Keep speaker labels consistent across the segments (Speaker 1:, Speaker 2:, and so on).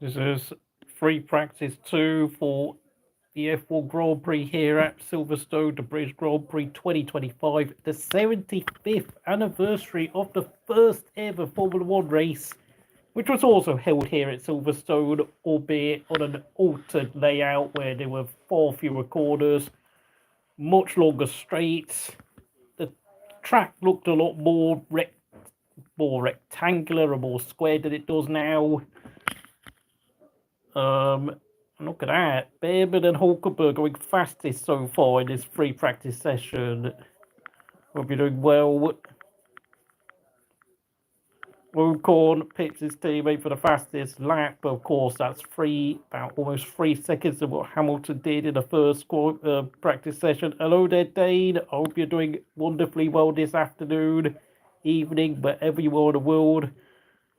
Speaker 1: This is free practice 2 for the F1 Grand Prix here at Silverstone, the British Grand Prix 2025, the 75th anniversary of the first ever Formula 1 race, which was also held here at Silverstone, albeit on an altered layout where there were far fewer corners, much longer straights. The track looked a lot more rectangular and more square than it does now. Look at that. Bearman and Hulkenberg going fastest so far in this free practice session. Hope you're doing well. Ocon picks his teammate for the fastest lap, but of course that's about almost 3 seconds of what Hamilton did in the first practice session. Hello there, Dane. I hope you're doing wonderfully well this afternoon, evening, wherever you are in the world.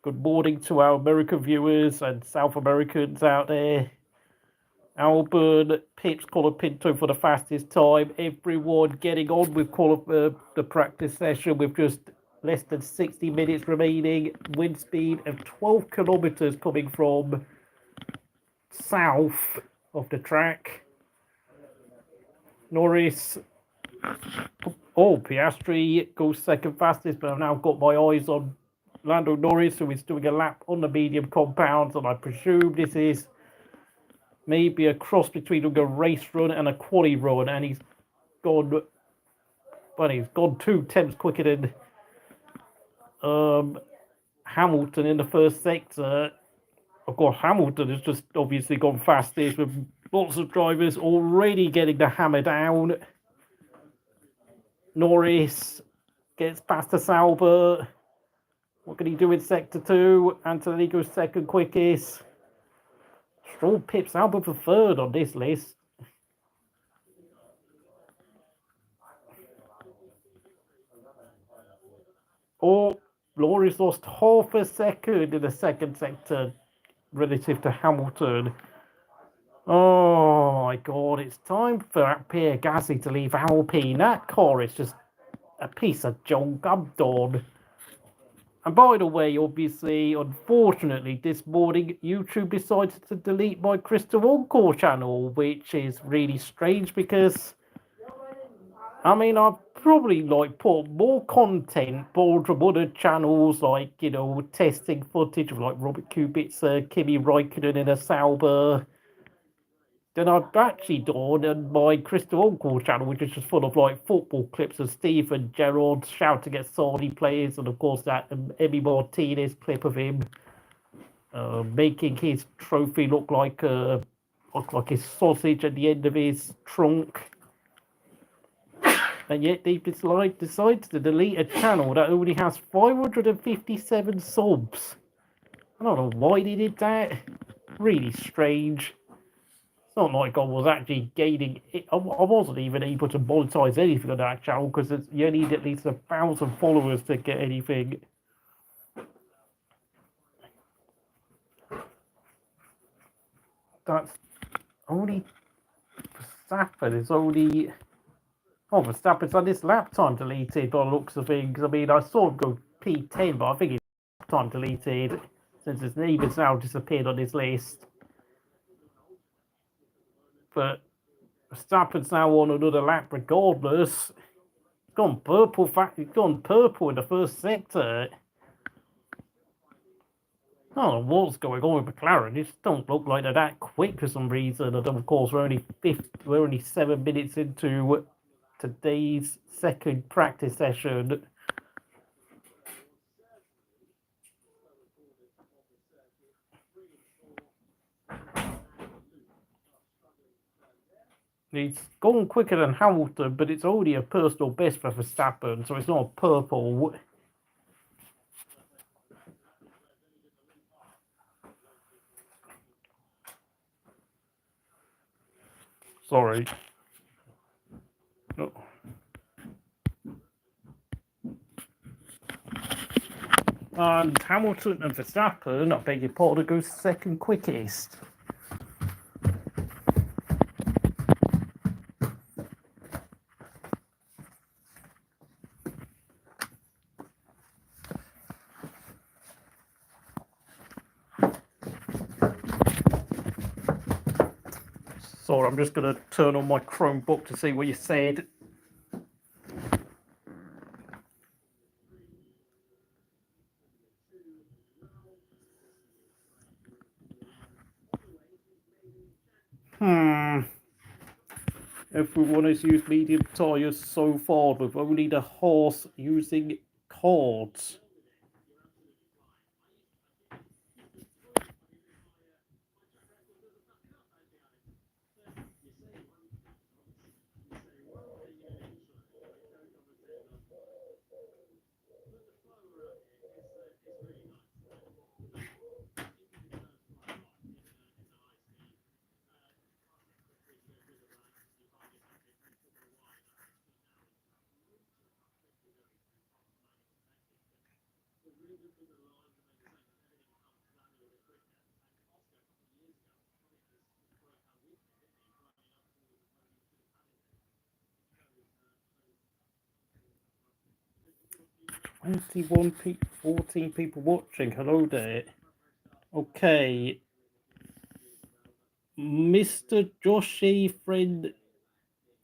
Speaker 1: Good morning to our American viewers and South Americans out there. Albon picks Colapinto for the fastest time. Everyone getting on with the practice session with just less than 60 minutes remaining. Wind speed of 12 kilometers coming from south of the track. Norris. Oh, Piastri goes second fastest, but I've now got my eyes on Lando Norris, who is doing a lap on the medium compounds, and I presume this is maybe a cross between a race run and a quali run, and he's gone 2 tenths quicker than Hamilton in the first sector. Of course, Hamilton has just obviously gone fastest with lots of drivers already getting the hammer down. Norris gets past the Sauber. What can he do in sector 2? Antonelli goes second quickest. Stroll pips Albon for third on this list. Oh, Norris lost half a second in the second sector relative to Hamilton. Oh my god, it's time for Pierre Gasly to leave Alpine. That car is just a piece of junk. I'm done. And by the way, obviously, unfortunately, this morning, YouTube decided to delete my Crystal Encore channel, which is really strange because, I mean, I've probably, put more content from other channels, testing footage of, Robert Kubica, Kimi Räikkönen in a Sauber, than I've actually done on my Crystal Encore channel, which is just full of football clips of Steven Gerrard shouting at Saudi players, and of course that Emmy Martinez clip of him making his trophy look like his sausage at the end of his trunk. And yet they decided to delete a channel that only has 557 subs. I don't know why they did that. Really strange. It's not like I was actually gaining it. I wasn't even able to monetize anything on that channel because you need at least 1,000 followers to get anything. That's only Verstappen. It's only Verstappen's had this lap time deleted by the looks of things. I mean, I saw him go P10, but I think it's lap time deleted since his name has now disappeared on his list. But Verstappen's now on another lap regardless. He's gone purple. He's gone purple in the first sector. I don't know what's going on with McLaren. It just don't look like they're that quick for some reason. And of course, we're only 7 minutes into today's second practice session. He's gone quicker than Hamilton, but it's only a personal best for Verstappen, so it's not purple. Sorry. Oh. And Hamilton and Verstappen, I beg your pardon, goes second quickest. Sorry, I'm just going to turn on my Chromebook to see what you said. Everyone has used medium tyres so far, with only the Haas using cards. People, 14 people watching. Hello there. Okay. Mr. Joshi friend.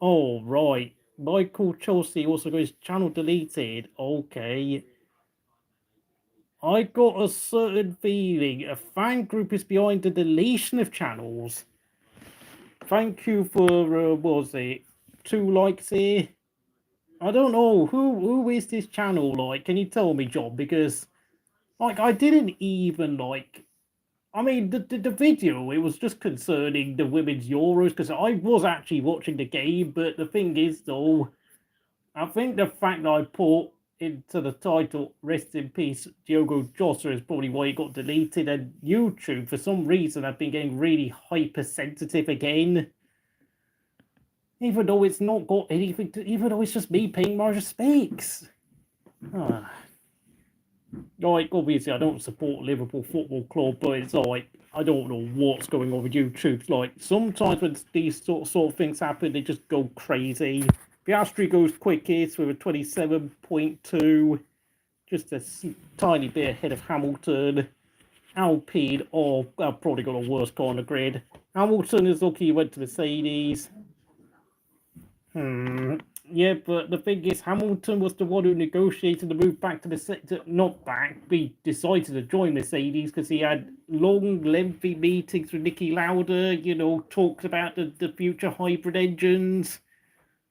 Speaker 1: Oh, right. Michael Chelsea also got his channel deleted. Okay. I got a certain feeling a fan group is behind the deletion of channels. Thank you for, what was it, 2 likes here? I don't know, who is this channel, like, can you tell me, John? Because, like, I didn't even, like, I mean, the video, it was just concerning the women's Euros, because I was actually watching the game, but the thing is, though, I think the fact that I put into the title, rest in peace, Diogo Jota, is probably why it got deleted, and YouTube, for some reason, I've been getting really hypersensitive again. Even though it's not got anything to, even though it's just me paying my respects. Like, obviously, I don't support Liverpool Football Club, but it's like, I don't know what's going on with YouTube. Like, sometimes when these sort of things happen, they just go crazy. Piastri goes quickest with a 27.2, just a tiny bit ahead of Hamilton. Alpine, I've probably got a worse car on the grid. Hamilton is lucky he went to Mercedes. Yeah, but the thing is, Hamilton was the one who negotiated the move back to the not back. He decided to join Mercedes because he had long, lengthy meetings with Niki Lauda. You know, talked about the future hybrid engines,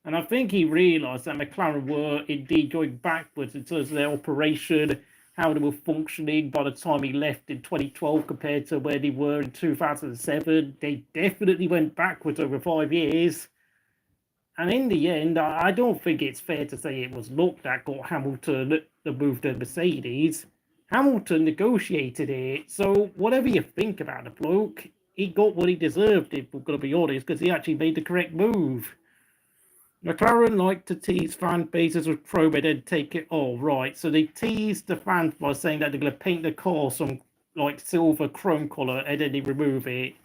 Speaker 1: and I think he realised that McLaren were indeed going backwards in terms of their operation, how they were functioning by the time he left in 2012 compared to where they were in 2007. They definitely went backwards over 5 years. And in the end, I don't think it's fair to say it was luck that got Hamilton the move to Mercedes. Hamilton negotiated it, so whatever you think about the bloke, he got what he deserved, if we're going to be honest, because he actually made the correct move. McLaren like to tease fan bases with chrome and then take it all right. So they teased the fans by saying that they're going to paint the car some like silver chrome colour and then they remove it.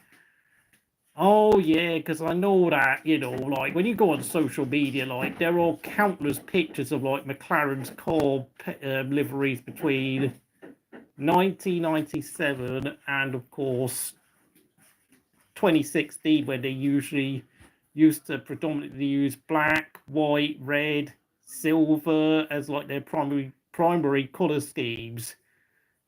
Speaker 1: Oh, yeah, because I know that, you know, like, when you go on social media, like, there are countless pictures of, like, McLaren's car liveries between 1997 and, of course, 2016, when they usually used to predominantly use black, white, red, silver as, like, their primary colour schemes.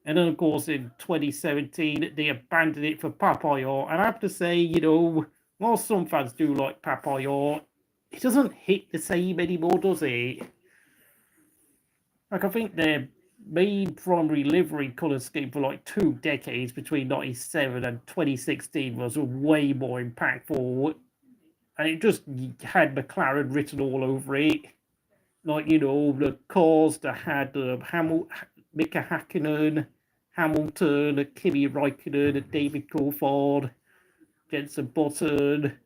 Speaker 1: And then, of course, in 2017, they abandoned it for Papayot. And I have to say, you know, while some fans do like Papayot, it doesn't hit the same anymore, does it? Like, I think their main primary livery colour scheme for like 2 decades between 97 and 2016 was way more impactful. And it just had McLaren written all over it. Like, you know, the cars that had Mika Hakkinen, Hamilton, Kimi Räikkönen, David Coulthard, Jenson Button,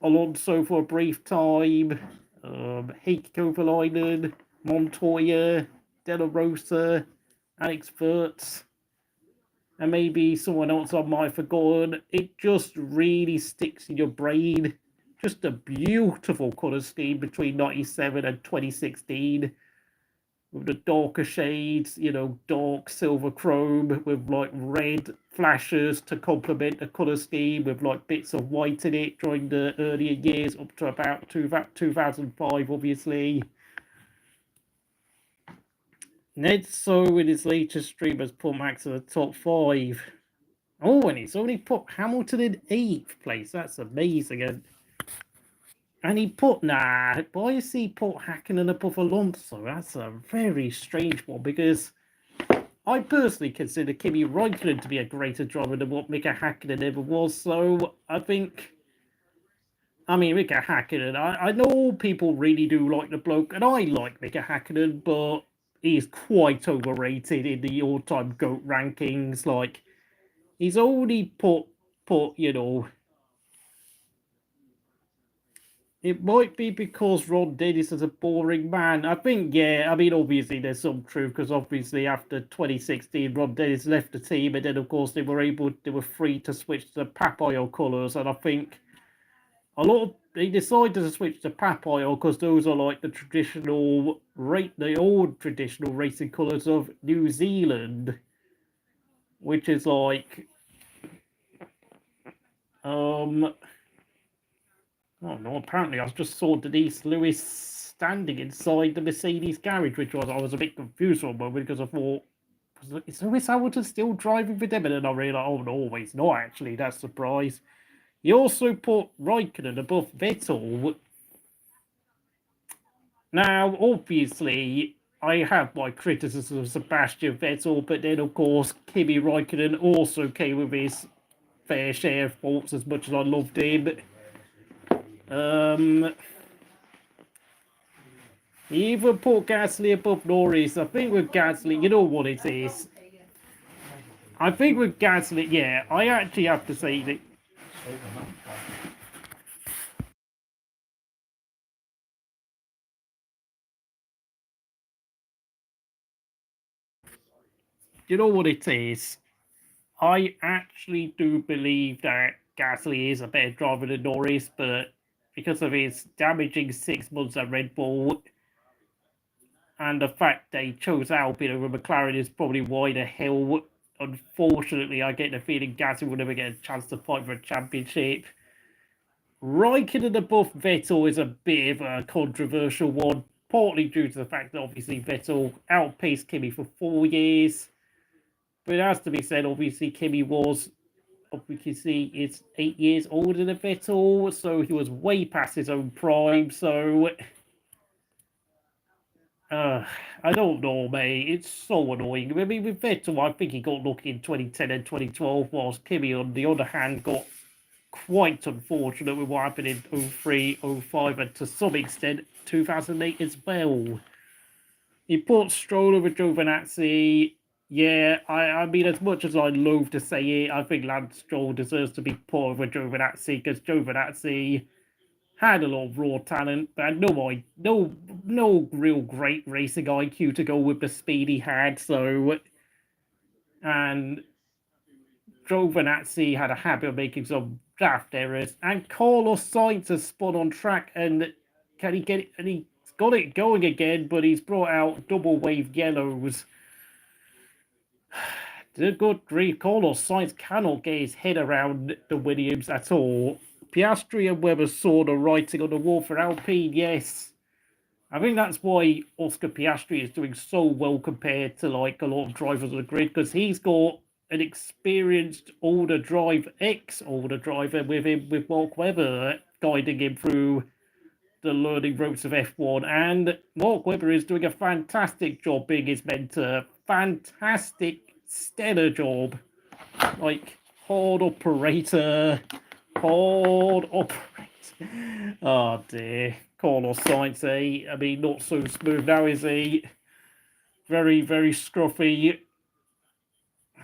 Speaker 1: Alonso for a brief time, Heikki Kovalainen, Montoya, Della Rosa, Alex Wurz, and maybe someone else I might have forgotten. It just really sticks in your brain. Just a beautiful colour scheme between 97 and 2016. with the darker shades, dark silver chrome with like red flashes to complement the colour scheme with like bits of white in it during the earlier years up to about 2005, obviously. Ned So in his latest stream has put Max in the top 5. Oh, and he's only put Hamilton in 8th place. That's amazing. And he put, why has he put Hakkinen above Alonso? That's a very strange one, because I personally consider Kimi Räikkönen to be a greater driver than what Mika Hakkinen ever was. So I think, Mika Hakkinen, I know people really do like the bloke, and I like Mika Hakkinen, but he's quite overrated in the all-time GOAT rankings. Like, he's only put, it might be because Ron Dennis is a boring man. I think, obviously there's some truth, because obviously after 2016, Ron Dennis left the team, and then of course they were free to switch to the Papaya colours, and I think they decided to switch to Papaya because those are like the old traditional racing colours of New Zealand, which is like, oh no, apparently I just saw Denise Lewis standing inside the Mercedes garage, I was a bit confused for a moment because I thought, is Lewis Hamilton still driving with them? And then I realised, oh no, he's not actually. That's a surprise. He also put Raikkonen above Vettel. Now, obviously, I have my criticism of Sebastian Vettel, but then of course Kimi Raikkonen also came with his fair share of faults as much as I loved him. He even put Gasly above Norris. I think with Gasly, you know what it is. I think with Gasly, yeah, I actually have to say that. You know what it is? I actually do believe that Gasly is a better driver than Norris, but because of his damaging 6 months at Red Bull and the fact they chose Alpine over McLaren is probably why the hell, unfortunately, I get the feeling Gasly will never get a chance to fight for a championship. Raikkonen above Vettel is a bit of a controversial one, partly due to the fact that obviously Vettel outpaced Kimi for 4 years. But it has to be said, obviously, Kimi was, we can see, it's 8 years older than Vettel, so he was way past his own prime. So, I don't know, mate. It's so annoying. I mean, with Vettel, I think he got lucky in 2010 and 2012, whilst Kimi, on the other hand, got quite unfortunate with what happened in 03, 05, and to some extent 2008 as well. He put Stroll over Giovinazzi. Yeah, I mean, as much as I loathe to say it, I think Lance Stroll deserves to be put over Giovinazzi, because Giovinazzi had a lot of raw talent, but no real great racing IQ to go with the speed he had. So, and Giovinazzi had a habit of making some daft errors, and Carlos Sainz has spun on track, and can he get it? And he's got it going again, but he's brought out double wave yellows. The good grief, Carlos Sainz cannot get his head around the Williams at all. Piastri and Webber saw the writing on the wall for Alpine, yes. I think that's why Oscar Piastri is doing so well compared to like a lot of drivers on the grid, because he's got an experienced older driver with him, with Mark Webber guiding him through the learning ropes of F1. And Mark Webber is doing a fantastic job being his mentor. Fantastic, stellar job. Like, hard operator. Oh dear. Carlos Sainz, I mean, not so smooth now, is he? Very, very scruffy.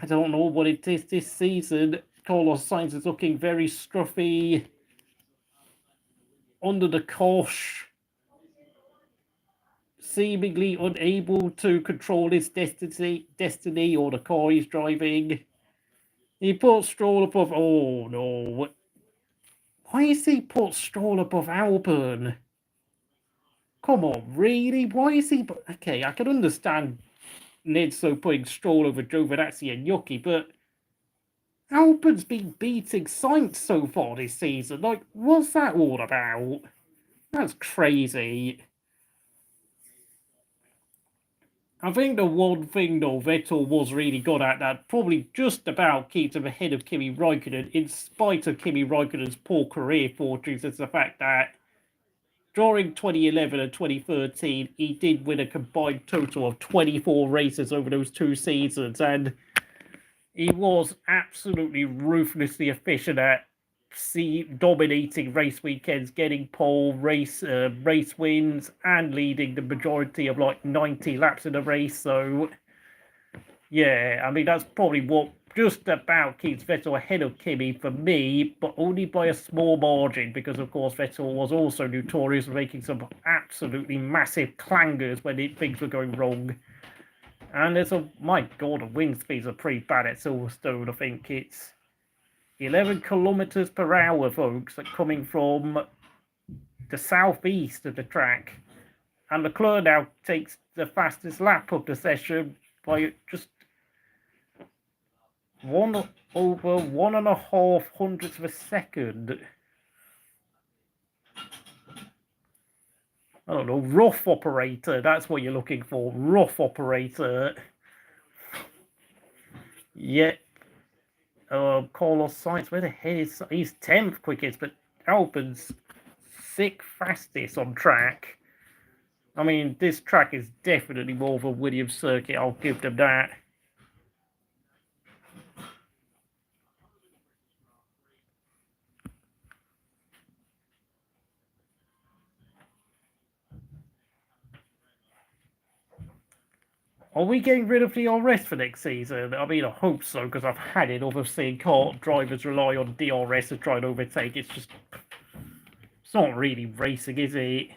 Speaker 1: I don't know what it is this season. Carlos Sainz is looking very scruffy. Under the cosh. Seemingly unable to control his destiny or the car he's driving. He put Stroll above. Oh no. Why is he put Stroll above Albon? Come on, really? Why is he... Okay, I can understand Nedso putting Stroll over Giovinazzi and Yuki, but Albon's been beating Sainz so far this season. Like, what's that all about? That's crazy. I think the one thing, though, Vettel was really good at that probably just about keeps him ahead of Kimi Räikkönen, in spite of Kimi Räikkönen's poor career fortunes, is the fact that during 2011 and 2013, he did win a combined total of 24 races over those 2 seasons, and he was absolutely ruthlessly efficient at dominating race weekends, getting pole, race wins, and leading the majority of like 90 laps in a race. So, yeah, I mean, that's probably what just about keeps Vettel ahead of Kimi for me, but only by a small margin, because of course Vettel was also notorious for making some absolutely massive clangers when things were going wrong. And there's my god, the wind speeds are pretty bad at Silverstone. I think it's 11 kilometers per hour, folks, coming from the southeast of the track. And Leclerc now takes the fastest lap of the session by just 1 over 1.5 hundredths of a second. I don't know, rough operator, that's what you're looking for, rough operator. Yeah. Carlos Sainz, where the hell is he's 10th quickest, but Albon's 6th fastest on track. I mean, this track is definitely more of a Williams circuit, I'll give them that. Are we getting rid of DRS for next season? I mean, I hope so, because I've had enough of seeing car drivers rely on DRS to try and overtake. It's not really racing, is it?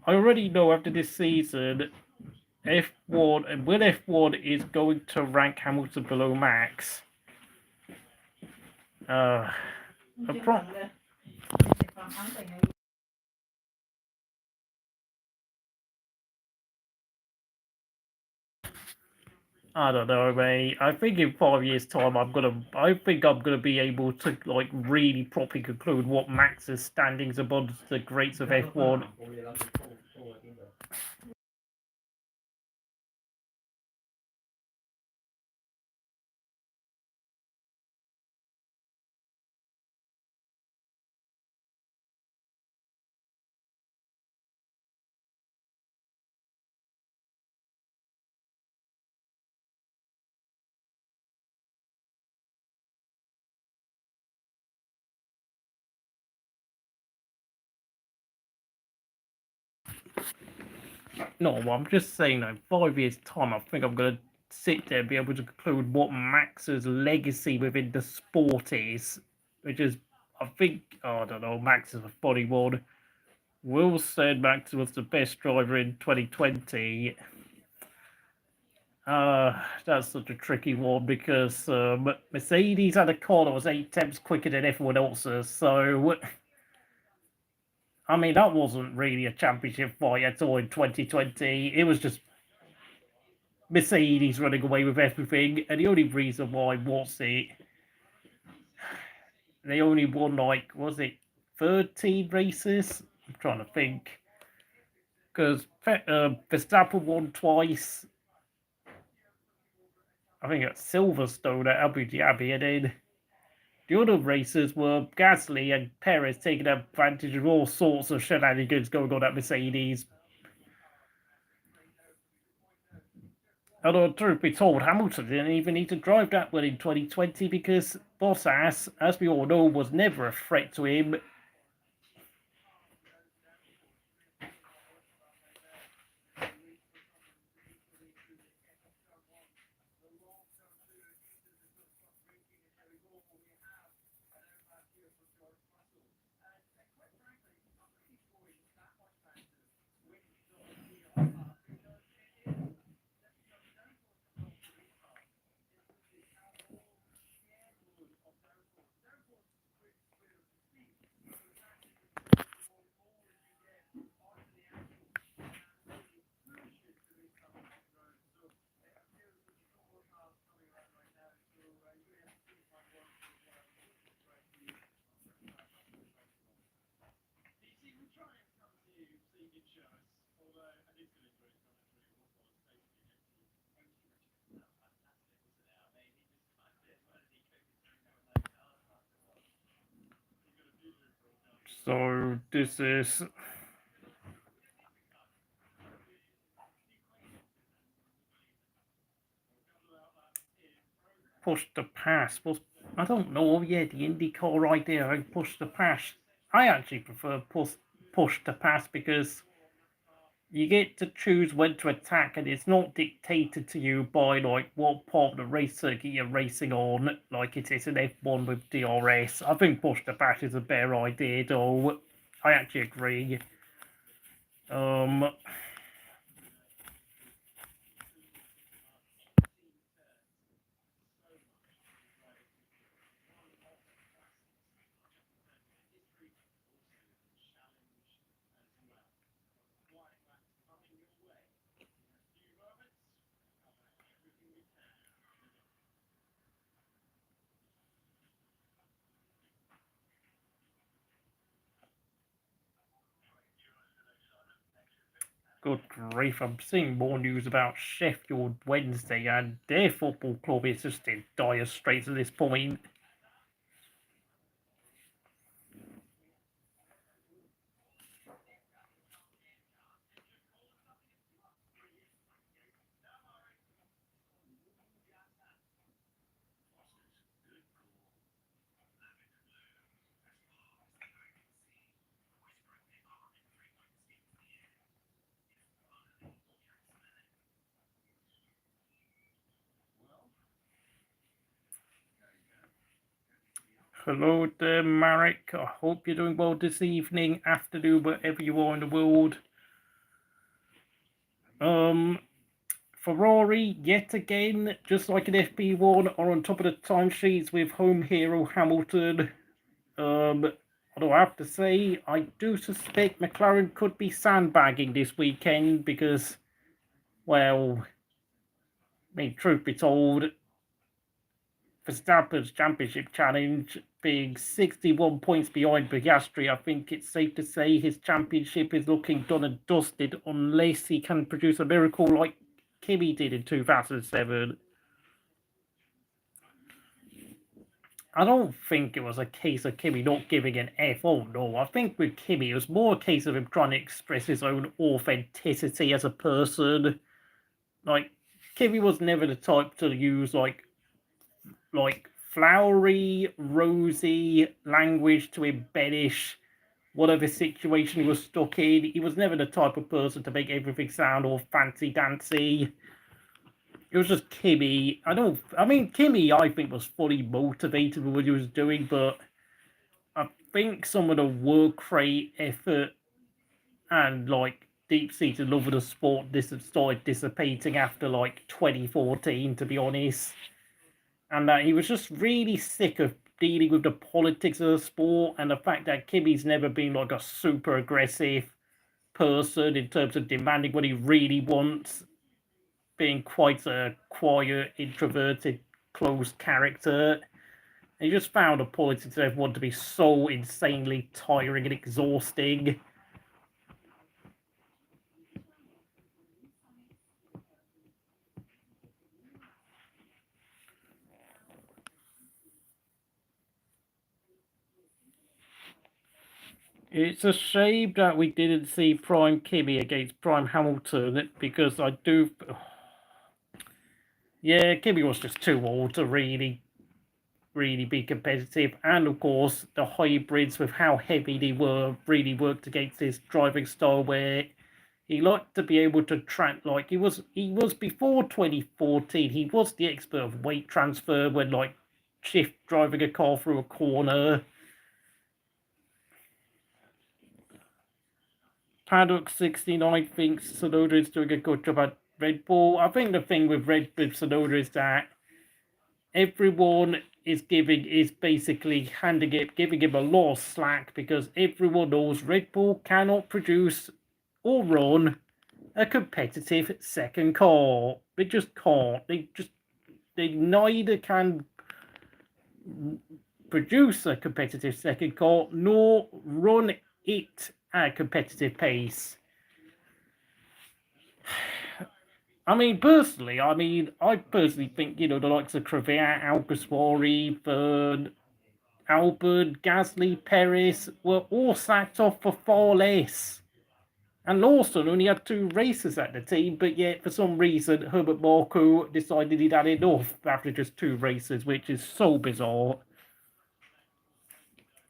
Speaker 1: I already know after this season, F1 and when F1 is going to rank Hamilton below Max. I don't know, mate. I think in 5 years' time, I think I'm gonna be able to like really properly conclude what Max's standings among the greats of F1. No, I'm just saying that in 5 years' time, I think I'm gonna sit there and be able to conclude what Max's legacy within the sport is, which is, I think, I don't know, Max is a funny one. Will said Max was the best driver in 2020. That's such a tricky one because Mercedes had a car that was 8 tenths quicker than everyone else's, so I mean, that wasn't really a championship fight at all in 2020. It was just Mercedes running away with everything, and the only reason why was they only won, like, was it 13 races? I'm trying to think. Because Verstappen won twice. I think at Silverstone at Abu Dhabi, and then the other races were Gasly and Perez taking advantage of all sorts of shenanigans going on at Mercedes. Although, truth be told, Hamilton didn't even need to drive that well in 2020 because Bottas, as we all know, was never a threat to him. So this is push the pass. Well, I don't know. Yeah, the IndyCar right there. I push the pass. I actually prefer push the pass because you get to choose when to attack, and it's not dictated to you by like what part of the race circuit you're racing on, like it is in F1 with DRS. I think push the pass is a better idea, though. I actually agree. Good grief, I'm seeing more news about Sheffield Wednesday, and their football club is just in dire straits at this point. Hello there, Marek. I hope you're doing well this evening, afternoon, wherever you are in the world. Ferrari, yet again, just like an FP1, are on top of the timesheets with home hero Hamilton. Although I have to say, I do suspect McLaren could be sandbagging this weekend because, well, I mean, truth be told, Verstappen's championship challenge being 61 points behind Piastri, I think it's safe to say his championship is looking done and dusted unless he can produce a miracle like Kimi did in 2007. I don't think it was a case of Kimi not giving an F. Oh no, I think with Kimi it was more a case of him trying to express his own authenticity as a person. Like, Kimi was never the type to use like flowery, rosy language to embellish whatever situation he was stuck in. He was never the type of person to make everything sound all fancy dancy. It was just Kimi. Kimi, I think, was fully motivated with what he was doing, but I think some of the work rate, effort, and like deep-seated love of the sport started dissipating after like 2014, to be honest. And that he was just really sick of dealing with the politics of the sport and the fact that Kimi's never been like a super aggressive person in terms of demanding what he really wants, being quite a quiet, introverted, closed character. And he just found the politics of everyone to be so insanely tiring and exhausting. It's a shame that we didn't see Prime Kimi against Prime Hamilton because I do. Yeah, Kimi was just too old to really be competitive. And of course, the hybrids with how heavy they were really worked against his driving style where he liked to be able to track, like he was before 2014, he was the expert of weight transfer when like shift driving a car through a corner. Paddock 69 thinks Tsunoda is doing a good job at Red Bull. I think the thing with Tsunoda is that everyone is basically giving him a lot of slack because everyone knows Red Bull cannot produce or run a competitive second car. They just can't. They neither can produce a competitive second car nor run it at a competitive pace. I personally think, the likes of Kvyat, Alguersuari, Verne, Albon, Gasly, Perez were all sacked off for far less. And Lawson only had 2 races at the team, but yet for some reason Herbert Marco decided he'd had enough after just 2 races, which is so bizarre.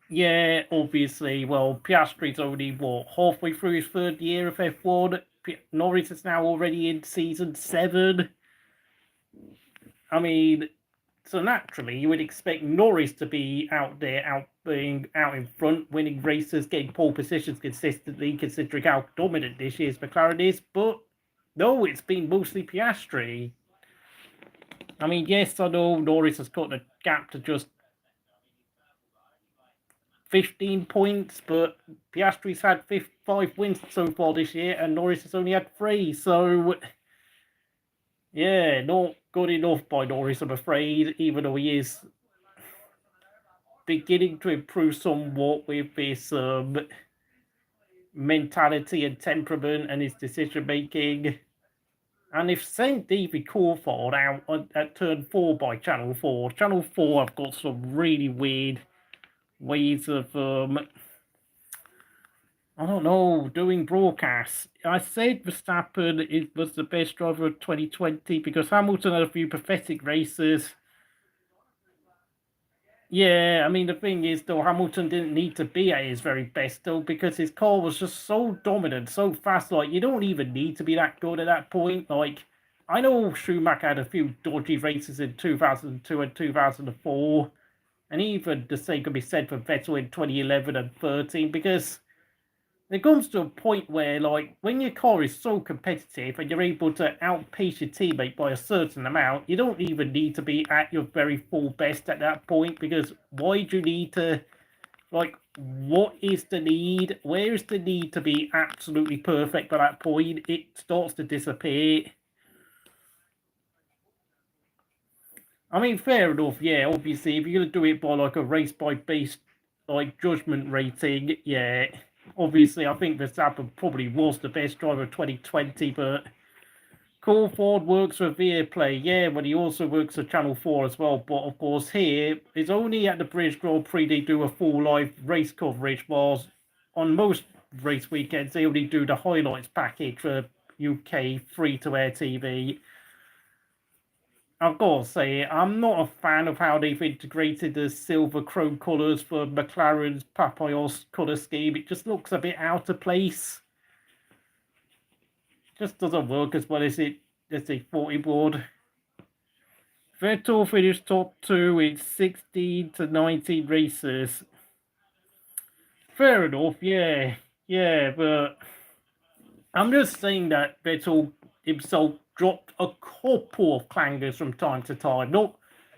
Speaker 1: Yeah, obviously, well, Piastri's only, halfway through his 3rd year of F1. Norris is now already in season 7. I mean, so naturally, you would expect Norris to be out there, being out in front, winning races, getting pole positions consistently, considering how dominant this year's McLaren is. But no, it's been mostly Piastri. I mean, yes, I know Norris has got a gap to just 15 points, but Piastri's had 5 wins so far this year, and Norris has only had 3. So, yeah, not good enough by Norris, I'm afraid, even though he is beginning to improve somewhat with his mentality and temperament and his decision making. And if St. David Coulthard out at turn 4 by Channel 4, Channel 4 have got some really weird ways of I don't know, doing broadcasts. I said Verstappen was the best driver of 2020 because Hamilton had a few pathetic races. Yeah, I mean, the thing is, though, Hamilton didn't need to be at his very best, though, because his car was just so dominant, so fast. Like, you don't even need to be that good at that point. Like, I know Schumacher had a few dodgy races in 2002 and 2004, and even the same could be said for Vettel in 2011 and 13, because it comes to a point where, like, when your car is so competitive and you're able to outpace your teammate by a certain amount, you don't even need to be at your very full best at that point, because why do you need to, like, what is the need? Where is the need to be absolutely perfect by that point? It starts to disappear. I mean, fair enough, yeah, obviously, if you're going to do it by, like, a race-by-based, like, judgment rating, yeah. Obviously, I think Verstappen probably was the best driver of 2020, but Coulthard works for Viaplay, yeah, but he also works for Channel 4 as well. But, of course, here, it's only at the British Grand Prix they do a full live race coverage, whilst on most race weekends, they only do the highlights package for UK free-to-air TV. I've got to say, I'm not a fan of how they've integrated the silver chrome colours for McLaren's Papayos colour scheme. It just looks a bit out of place. Just doesn't work as well as they thought it would. Vettel finished top 2 in 16 to 19 races. Fair enough, yeah. Yeah, but I'm just saying that Vettel himself dropped a couple of clangers from time to time.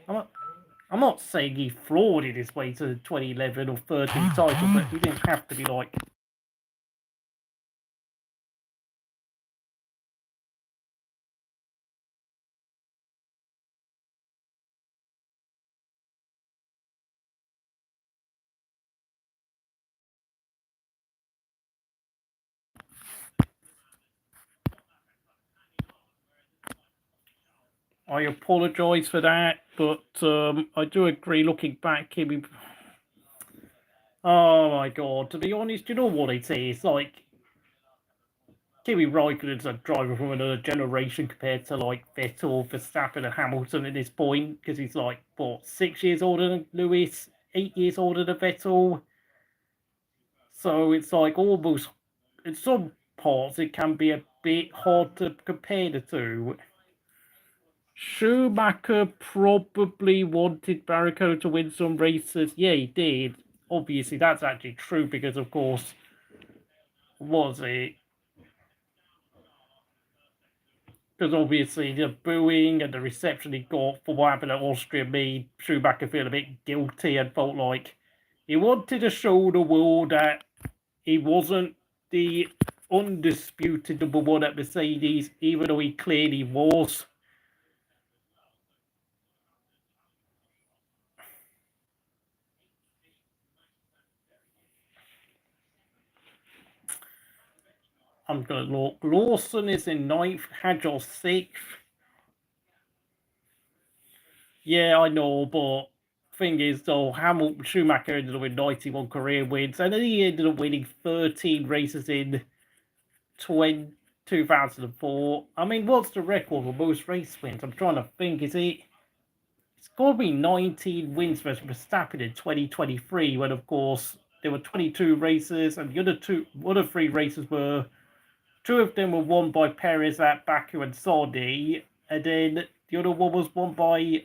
Speaker 1: I'm not saying he frauded his way to the 2011 or 13 title, but he didn't have to be like. I apologise for that, but I do agree. Looking back, Kimi. Oh my god! To be honest, you know what it is like. Kimi Raikkonen's a driver from another generation compared to like Vettel, Verstappen, and Hamilton at this point, because he's like 6 years older than Lewis, 8 years older than Vettel. So it's like almost in some parts it can be a bit hard to compare the two. Schumacher probably wanted Barrichello to win some races. Yeah, he did. Obviously, that's actually true because, of course, was it? Because obviously the booing and the reception he got for what happened at Austria made Schumacher feel a bit guilty and felt like he wanted to show the world that he wasn't the undisputed #1 at Mercedes, even though he clearly was. I'm going to look. Lawson is in 9th, Hadjar 6th. Yeah, I know, but thing is, though, Schumacher ended up with 91 career wins, and then he ended up winning 13 races in 2004. I mean, what's the record for most race wins? I'm trying to think. It's got to be 19 wins for Verstappen in 2023, when, of course, there were 22 races, and the other three races were, two of them were won by Perez at Baku and Saudi, and then the other one was won by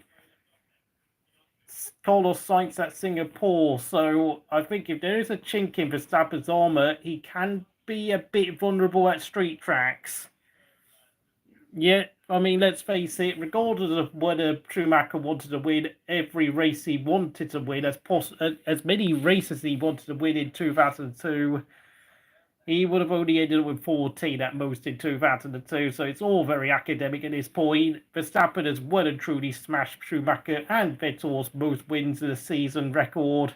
Speaker 1: Carlos Sainz at Singapore. So I think if there is a chink in Verstappen's armour, he can be a bit vulnerable at street tracks. Yeah, I mean, let's face it, regardless of whether Schumacher wanted to win every race he wanted to win, as many races he wanted to win in 2002, he would have only ended up with 14 at most in 2002, so it's all very academic at this point. Verstappen has well and truly smashed Schumacher and Vettel's most wins in the season record.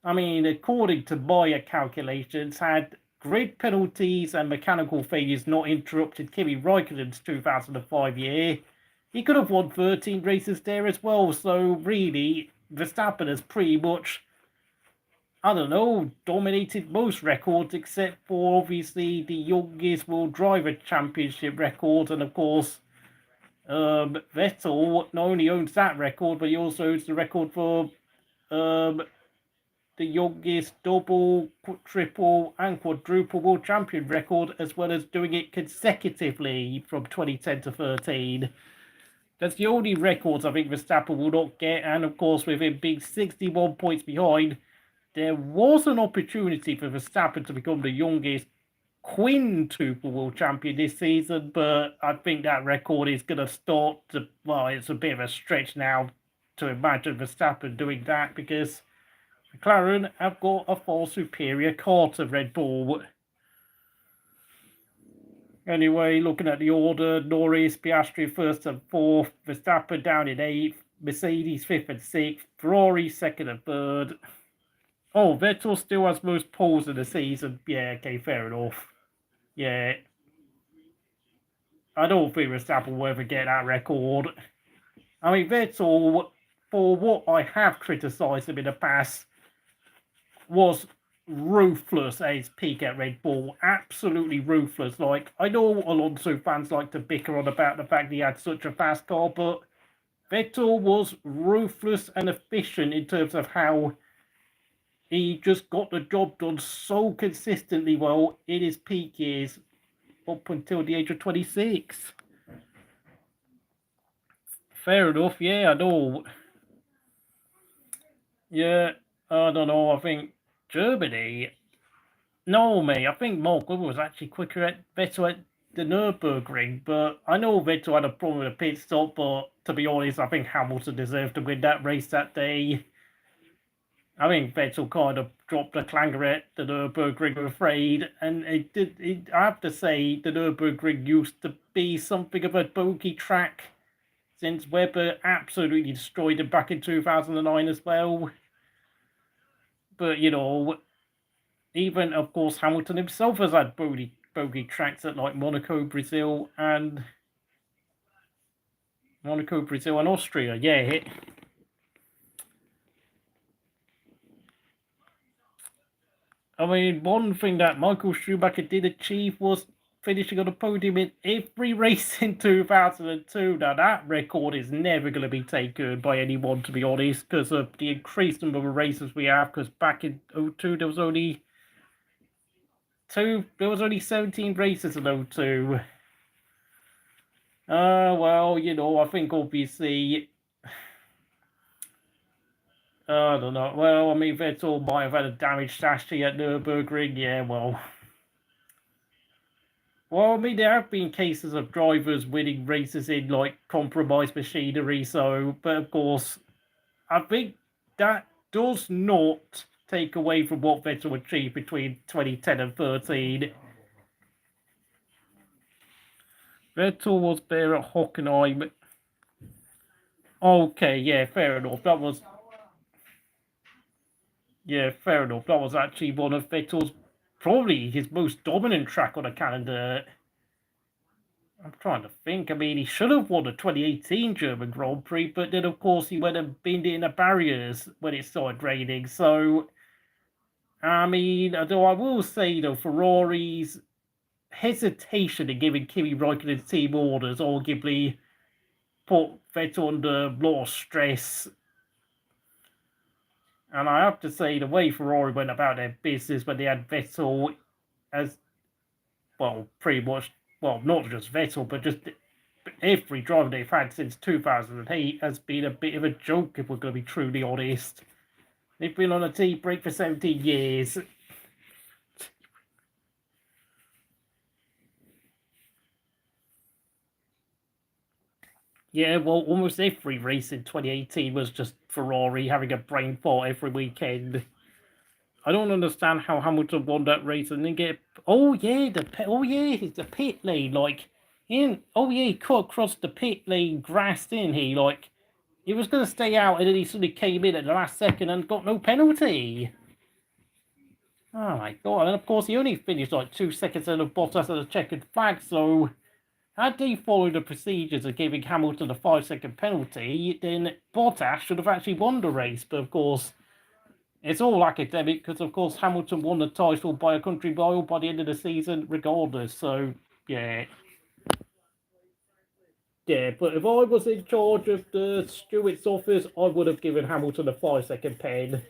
Speaker 1: I mean, according to my calculations, had grid penalties and mechanical failures not interrupted Kimi Raikkonen's 2005 year, he could have won 13 races there as well. So really, Verstappen has pretty much, I don't know, dominated most records except for obviously the youngest World Driver Championship record, and of course Vettel not only owns that record, but he also owns the record for the youngest double, triple, and quadruple world champion record, as well as doing it consecutively from 2010 to 13. That's the only records I think Verstappen will not get, and of course, with him being 61 points behind, there was an opportunity for Verstappen to become the youngest quintuple world champion this season, but I think that record is going to start to, well, it's a bit of a stretch now to imagine Verstappen doing that, because McLaren have got a far superior car to Red Bull. Anyway, looking at the order, Norris, Piastri first and fourth, Verstappen down in eighth, Mercedes fifth and sixth, Ferrari second and third. Oh, Vettel still has most poles in the season. Yeah, okay, fair enough. Yeah. I don't think Verstappen will ever get that record. I mean, Vettel, for what I have criticised him in the past, was ruthless at his peak at Red Bull. Absolutely ruthless. Like, I know Alonso fans like to bicker on about the fact he had such a fast car, but Vettel was ruthless and efficient in terms of how he just got the job done so consistently well in his peak years up until the age of 26. Fair enough, yeah, I know. Yeah, I don't know, I think Germany. No, mate, I think Mark Webber was actually quicker at Vettel at the Nürburgring, but I know Vettel had a problem with a pit stop, but to be honest, I think Hamilton deserved to win that race that day. I think Vettel kind of dropped the clanger at the Nürburgring, I'm afraid, and I have to say, the Nürburgring used to be something of a bogey track, since Webber absolutely destroyed it back in 2009 as well. But, you know, even, of course, Hamilton himself has had bogey tracks at, like, Monaco, Brazil, and Austria. Yeah. I mean, one thing that Michael Schumacher did achieve was finishing on the podium in every race in 2002. Now, that record is never going to be taken by anyone, to be honest, because of the increased number of races we have, because back in 2002, there was only 17 races in 2002. Well, you know, I think obviously, I don't know. Well, I mean, Vettel might have had a damaged chassis at Nürburgring. Yeah, well, I mean, there have been cases of drivers winning races in, like, compromised machinery, so, but of course, I think that does not take away from what Vettel achieved between 2010 and 13. Vettel was better at Hockenheim. Okay, yeah, fair enough. That was... Yeah, fair enough. That was actually one of Vettel's, probably his most dominant track on the calendar. I'm trying to think. I mean, he should have won the 2018 German Grand Prix, but then, of course, he went and binned it in the barriers when it started raining. So, I mean, although I will say, though, Ferrari's hesitation in giving Kimi Räikkönen team orders arguably put Vettel under a lot of stress. And I have to say, the way Ferrari went about their business when they had Vettel as, well, pretty much, well, not just Vettel, but just every driver they've had since 2008 has been a bit of a joke, if we're going to be truly honest. They've been on a tea break for 17 years. Yeah, well, almost every race in 2018 was just Ferrari having a brain fart every weekend. I don't understand how Hamilton won that race and then get. Oh yeah, it's the pit lane. Like, he cut across the pit lane, grassed in. He he was gonna stay out, and then he suddenly came in at the last second and got no penalty. Oh my god! And of course, he only finished like 2 seconds ahead of Bottas at a checkered flag. So, had they followed the procedures of giving Hamilton a 5-second penalty, then Bottas should have actually won the race. But of course, it's all academic because, of course, Hamilton won the title by a country mile by the end of the season, regardless. So, yeah. Yeah, but if I was in charge of the Stewart's office, I would have given Hamilton a 5-second pen.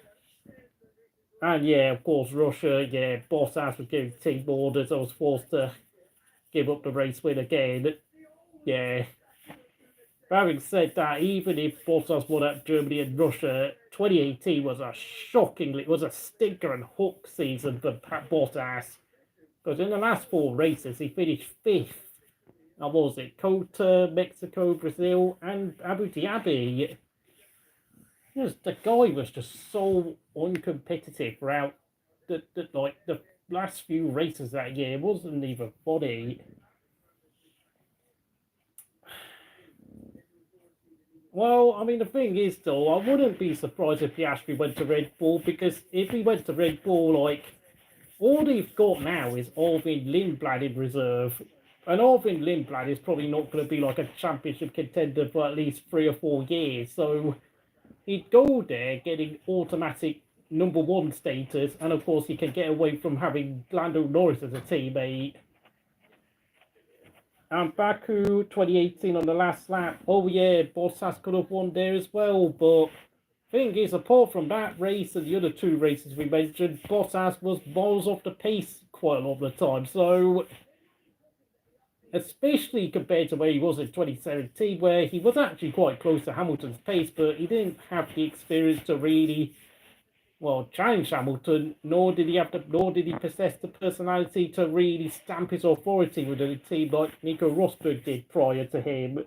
Speaker 1: And yeah, of course, Russia, yeah, Bottas was giving team orders. I was forced to give up the race win again. Yeah. But having said that, even if Bottas won at Germany and Russia, 2018 was a stinker and hook season for Bottas. Because in the last 4 races, he finished 5th. Now, what was it? Qatar, Mexico, Brazil, and Abu Dhabi. The guy was just so uncompetitive throughout the last few races that year. It wasn't even funny. Well, I mean, the thing is, though, I wouldn't be surprised if Piastri went to Red Bull, because if he went to Red Bull, all they've got now is Arvin Lindblad in reserve. And Arvin Lindblad is probably not going to be like a championship contender for at least 3 or 4 years. So he'd go there getting automatic #1 status, and of course he can get away from having Lando Norris as a teammate. And Baku 2018 on the last lap, oh yeah, Bottas could have won there as well, but thing is, apart from that race and the other 2 races we mentioned, Bottas was miles off the pace quite a lot of the time. So, especially compared to where he was in 2017, where he was actually quite close to Hamilton's pace, but he didn't have the experience to really, well, challenge Hamilton, nor did he possess the personality to really stamp his authority with a team like Nico Rosberg did prior to him.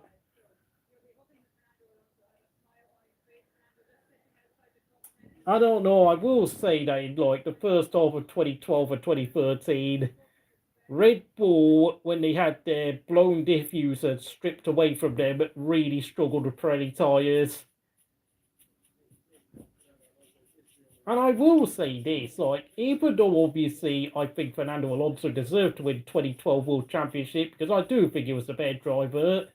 Speaker 1: I don't know, I will say that in the first half of 2012 and 2013, Red Bull, when they had their blown diffuser stripped away from them, really struggled with Pirelli tyres. And I will say this, even though obviously I think Fernando Alonso deserved to win 2012 World Championship, because I do think he was the better driver,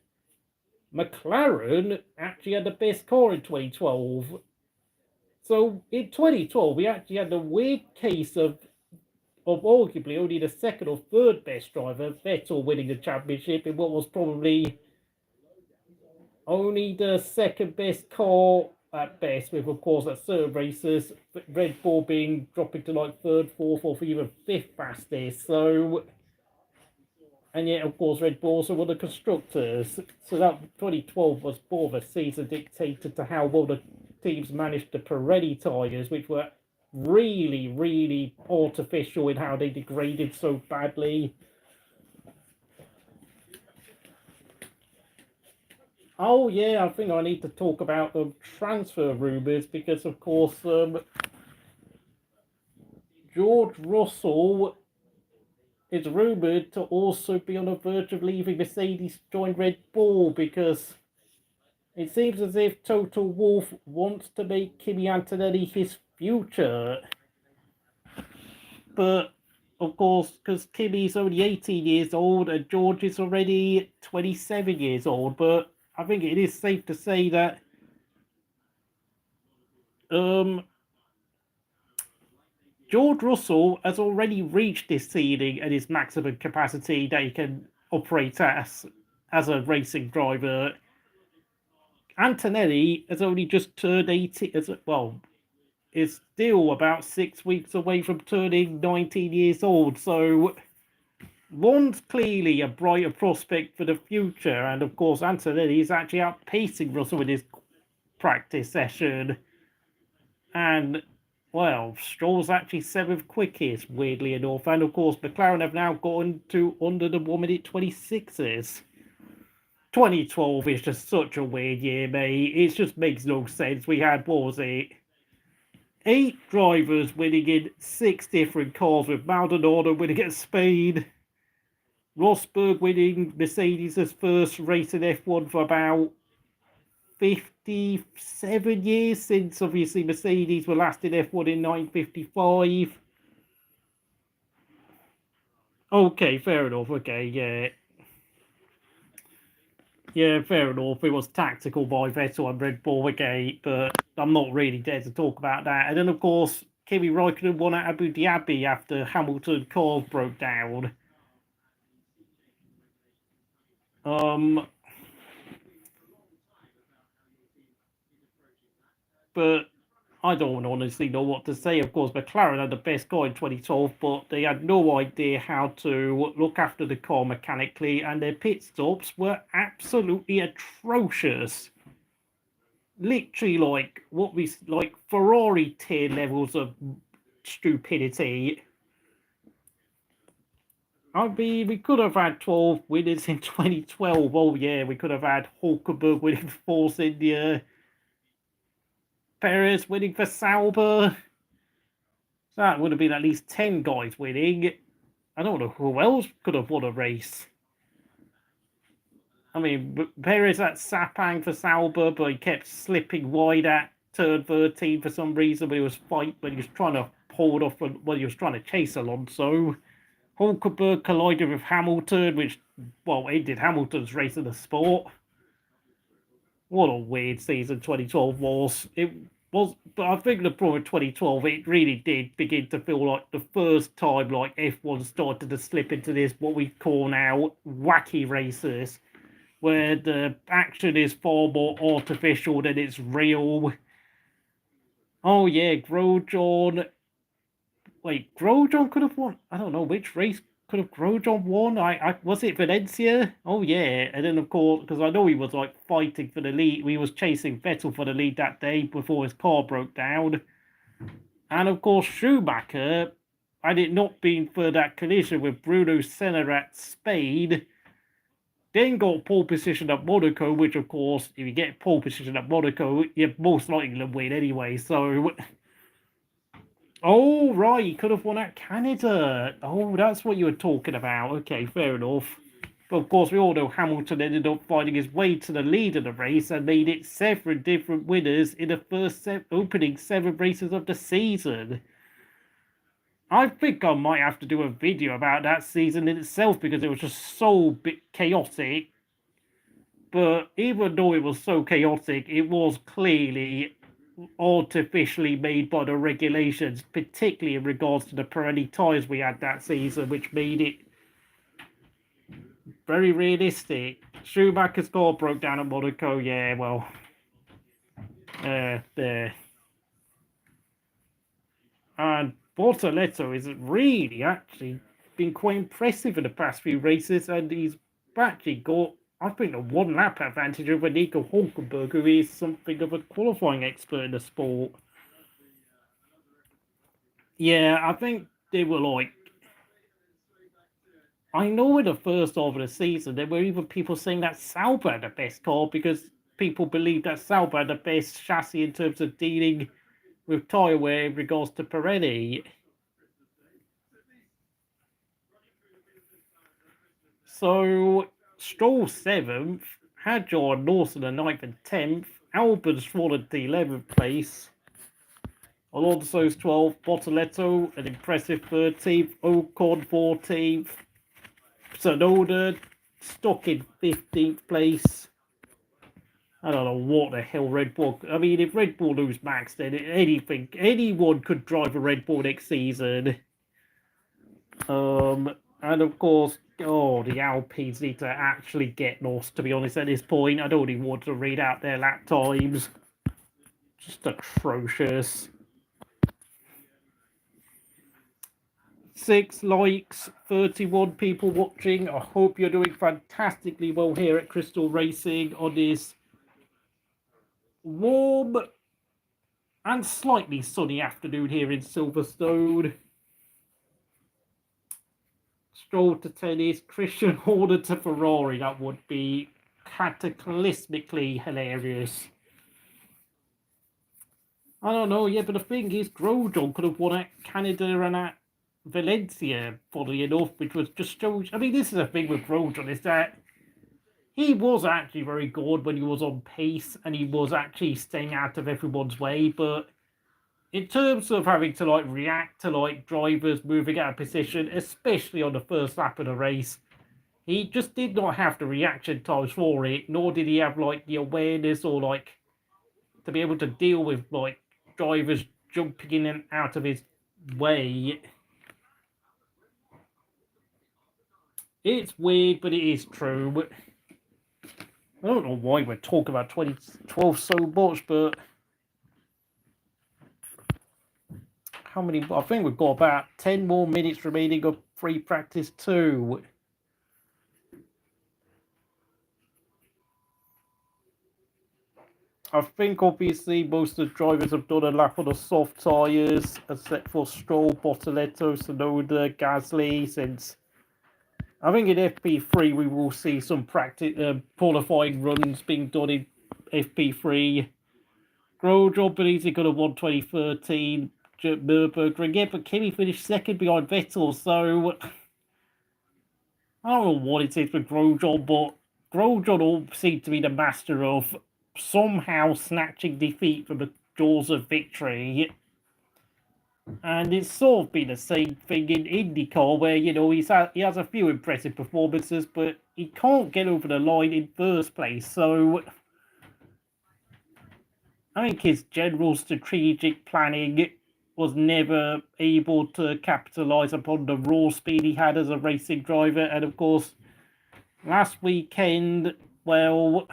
Speaker 1: McLaren actually had the best car in 2012. So in 2012, we actually had the weird case of arguably only the 2nd or 3rd best driver, Vettel, winning the championship in what was probably only the 2nd best car at best, with of course at certain races, Red Bull dropping to 3rd, 4th, or even 5th fastest. So, and yet of course Red Bull also won the constructors. So that 2012 was more of a season dictated to how well the teams managed the Pirelli tyres, which were really, really artificial in how they degraded so badly. Oh yeah, I think I need to talk about the transfer rumours, because of course George Russell is rumoured to also be on the verge of leaving Mercedes to join Red Bull, because it seems as if Toto Wolff wants to make Kimi Antonelli his future. But of course, because Kimi's only 18 years old and George is already 27 years old. But I think it is safe to say that George Russell has already reached his ceiling and his maximum capacity that he can operate as a racing driver. Antonelli has only just turned 18, well, is still about 6 weeks away from turning 19 years old. So one's clearly a brighter prospect for the future. And of course, Antonelli is actually outpacing Russell in his practice session. And, well, Stroll's actually 7th quickest, weirdly enough. And of course, McLaren have now gotten to under the 1 minute 26s. 2012 is just such a weird year, mate. It just makes no sense. We had, what was it? 8 drivers winning in 6 different cars, with Maldonado winning at Spain, Rosberg winning Mercedes' first race in F1 for about 57 years, since obviously Mercedes were last in F1 in 1955. Okay, fair enough. Okay, yeah. Yeah, fair enough. It was tactical by Vettel and Red Bull, okay, but I'm not really there to talk about that. And then, of course, Kimi Räikkönen won at Abu Dhabi after Hamilton cars broke down. But I don't honestly know what to say. Of course, McLaren had the best car in 2012, but they had no idea how to look after the car mechanically, and their pit stops were absolutely atrocious. Literally like Ferrari tier levels of stupidity. I mean, we could have had 12 winners in 2012. Oh yeah, we could have had Hulkenberg winning for Force India, Perez winning for Sauber. That would have been at least 10 guys winning. I don't know who else could have won a race. I mean, Perez at Sepang for Sauber, but he kept slipping wide at turn 13 for some reason when he was trying to hold off when he was trying to chase Alonso. Hulkenberg collided with Hamilton, which, well, ended Hamilton's race in the sport. What a weird season 2012 was. It was, but I think the problem with 2012, it really did begin to feel like the first time like F1 started to slip into this, what we call now, wacky races, where the action is far more artificial than it's real. Oh yeah, Grosjean. Wait, Grosjean could have won. I don't know which race could have Grosjean won. I was it Valencia? Oh yeah, and then of course, because I know he was like fighting for the lead. We was chasing Vettel for the lead that day before his car broke down. And of course, Schumacher, had it not been for that collision with Bruno Senna at Spain, then got pole position at Monaco, which of course, if you get pole position at Monaco, you're most likely to win anyway. So, oh right, he could have won at Canada. Oh, that's what you were talking about. Okay, fair enough. But of course, we all know Hamilton ended up finding his way to the lead of the race and made it 7 different winners in the first opening 7 races of the season. I think I might have to do a video about that season in itself because it was just so chaotic. But even though it was so chaotic, it was clearly artificially made by the regulations, particularly in regards to the Pirelli tyres we had that season, which made it very realistic. Schumacher's car broke down at Monaco, yeah, well, there. And Bortoleto is really actually been quite impressive in the past few races, and he's actually got, I think, a 1 lap advantage over Nico Hulkenberg, who is something of a qualifying expert in the sport. Yeah, I think they were like, I know in the first half of the season, there were even people saying that Sauber had the best car because people believed that Sauber had the best chassis in terms of dealing with tyre wear in regards to Pirelli. So, Stroll 7th, Hadjar and Lawson the 9th and 10th, Albon fallen to 11th place. Alonso's 12th, Bortoleto, an impressive 13th, Ocon 14th, Tsunoda stuck in 15th place. I don't know what the hell Red Bull... I mean, if Red Bull lose Max, then anyone could drive a Red Bull next season. And of course, the Alpines need to actually get lost, to be honest, at this point. I don't even want to read out their lap times. Just atrocious. 6 likes, 31 people watching. I hope you're doing fantastically well here at Crystal Racing on this warm and slightly sunny afternoon here in Silverstone. Stroll to tennis, Christian Horner to Ferrari. That would be cataclysmically hilarious. I don't know, yeah, but the thing is, Grosjean could have won at Canada and at Valencia, funnily enough, which was just shows. I mean, this is the thing with Grosjean, is that he was actually very good when he was on pace and he was actually staying out of everyone's way, but in terms of having to react to drivers moving out of position, especially on the first lap of the race, he just did not have the reaction times for it, nor did he have the awareness or to be able to deal with drivers jumping in and out of his way. It's weird, but it is true. I don't know why we're talking about 2012 so much, but how many? I think we've got about 10 more minutes remaining of free practice 2. I think obviously most of the drivers have done a lap on the soft tyres, except for Stroll, Bortoleto, Tsunoda, Gasly, since I think in FP3 we will see some practice qualifying runs being done in FP3. Grosjean believes he could have won 2013, Nürburgring, yeah, but Kimi finished second behind Vettel, so I don't know what it is with Grosjean, but Grosjean all seemed to be the master of somehow snatching defeat from the jaws of victory. And it's sort of been the same thing in IndyCar, where, he has a few impressive performances, but he can't get over the line in first place. So I think his general strategic planning was never able to capitalise upon the raw speed he had as a racing driver. And of course, last weekend, well,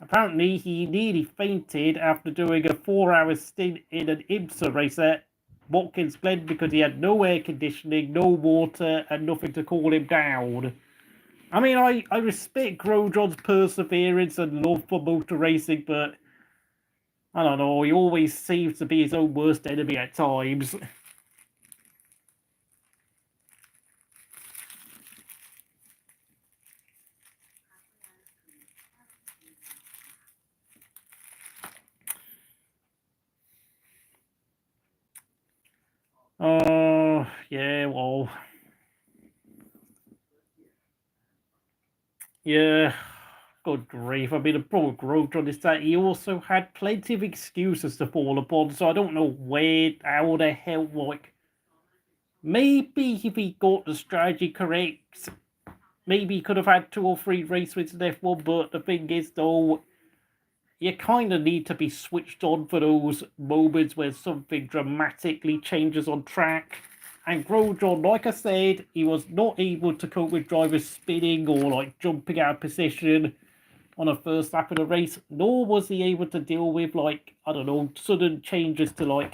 Speaker 1: apparently he nearly fainted after doing a 4-hour stint in an IMSA race at Watkins Glen because he had no air conditioning, no water, and nothing to cool him down. I mean, I respect Grosjean's perseverance and love for motor racing, but I don't know, he always seems to be his own worst enemy at times. Yeah, well, yeah, good grief. I mean, the problem with Grosjean is that he also had plenty of excuses to fall upon, so I don't know how the hell, maybe if he got the strategy correct, maybe he could have had 2 or 3 race wins in F1, but the thing is, though, you kind of need to be switched on for those moments where something dramatically changes on track. And Grosjean, like I said, he was not able to cope with drivers spinning or jumping out of position on a first lap of the race, nor was he able to deal with sudden changes to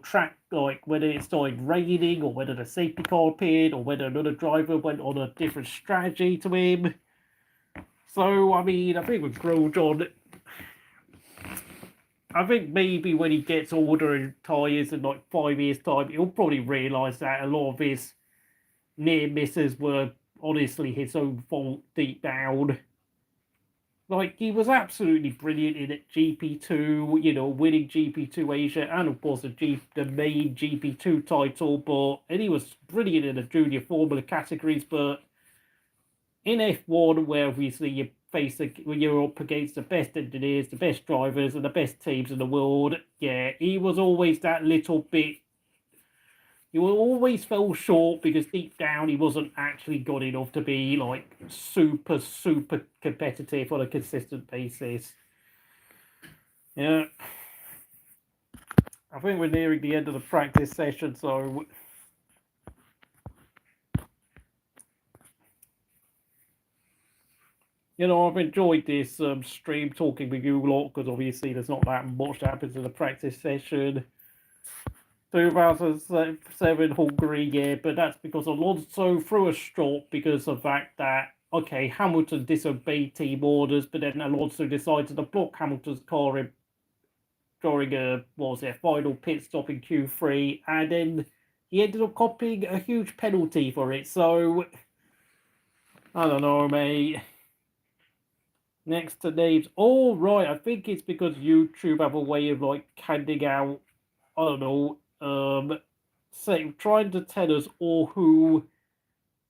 Speaker 1: track, whether it started raining or whether the safety car appeared or whether another driver went on a different strategy to him. So, I mean, I think with Grosjean, I think maybe when he gets older in tyres in 5 years' time, he'll probably realise that a lot of his near misses were honestly his own fault deep down. He was absolutely brilliant in GP2, winning GP2 Asia and, of course, the main GP2 title, and he was brilliant in the junior Formula categories, but in F1, where obviously you're when you're up against the best engineers, the best drivers, and the best teams in the world. Yeah, he was always that little bit. He always fell short because deep down he wasn't actually good enough to be like super competitive on a consistent basis. Yeah, I think we're nearing the end of the practice session, so. I've enjoyed this stream talking with you a lot because obviously there's not that much that happens in the practice session. 2007 Hungary, yeah, but that's because Alonso threw a strop because of the fact that, okay, Hamilton disobeyed team orders, but then Alonso decided to block Hamilton's car during a final pit stop in Q3, and then he ended up copying a huge penalty for it. So I don't know, mate. Next to names. Oh, right. I think it's because YouTube have a way of like handing out, I don't know, trying to tell us all who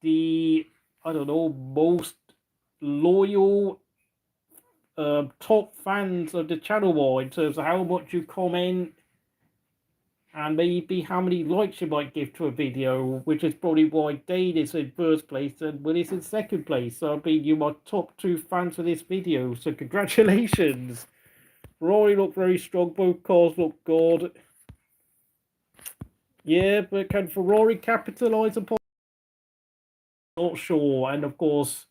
Speaker 1: the, I don't know, most loyal top fans of the channel are in terms of how much you comment and maybe how many likes you might give to a video, which is probably why Dane is in first place and Will is in second place. So, I mean, you are top 2 fans of this video, so congratulations. Rory looked very strong, both cars look good. Yeah, but can Ferrari capitalise upon? Not sure, and of course,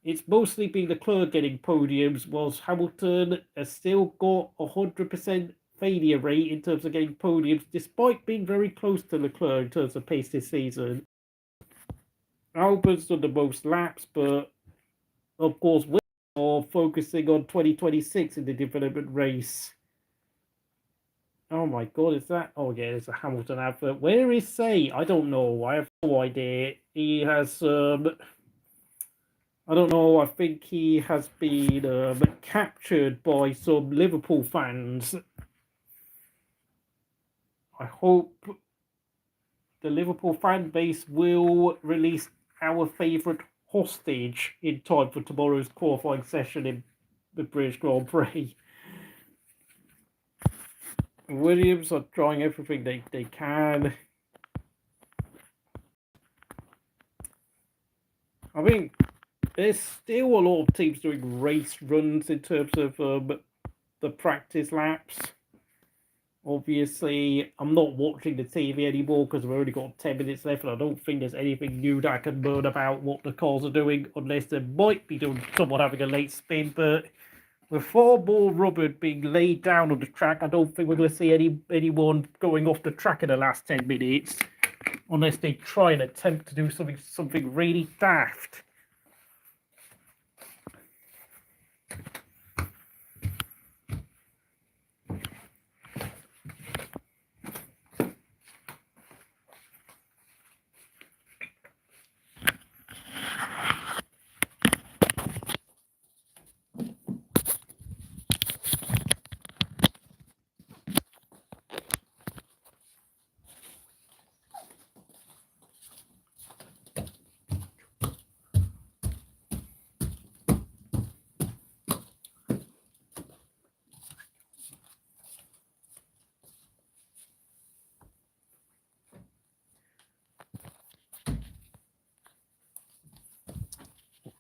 Speaker 1: it's mostly been Leclerc getting podiums, whilst Hamilton has still got 100% failure rate in terms of getting podiums, despite being very close to Leclerc in terms of pace this season. Albon's done the most laps, but of course, we are focusing on 2026 in the development race. Oh my god, is that? Oh yeah, it's a Hamilton advert. Where is Say? I don't know. I have no idea. He has, I don't know. I think he has been captured by some Liverpool fans. I hope the Liverpool fan base will release our favourite hostage in time for tomorrow's qualifying session in the British Grand Prix. Williams are trying everything they can. I mean, there's still a lot of teams doing race runs in terms of the practice laps. Obviously, I'm not watching the TV anymore because we've only got 10 minutes left, and I don't think there's anything new that I can learn about what the cars are doing, unless they might be doing someone having a late spin. But with far more rubber being laid down on the track, I don't think we're going to see anyone going off the track in the last 10 minutes, unless they try and attempt to do something really daft.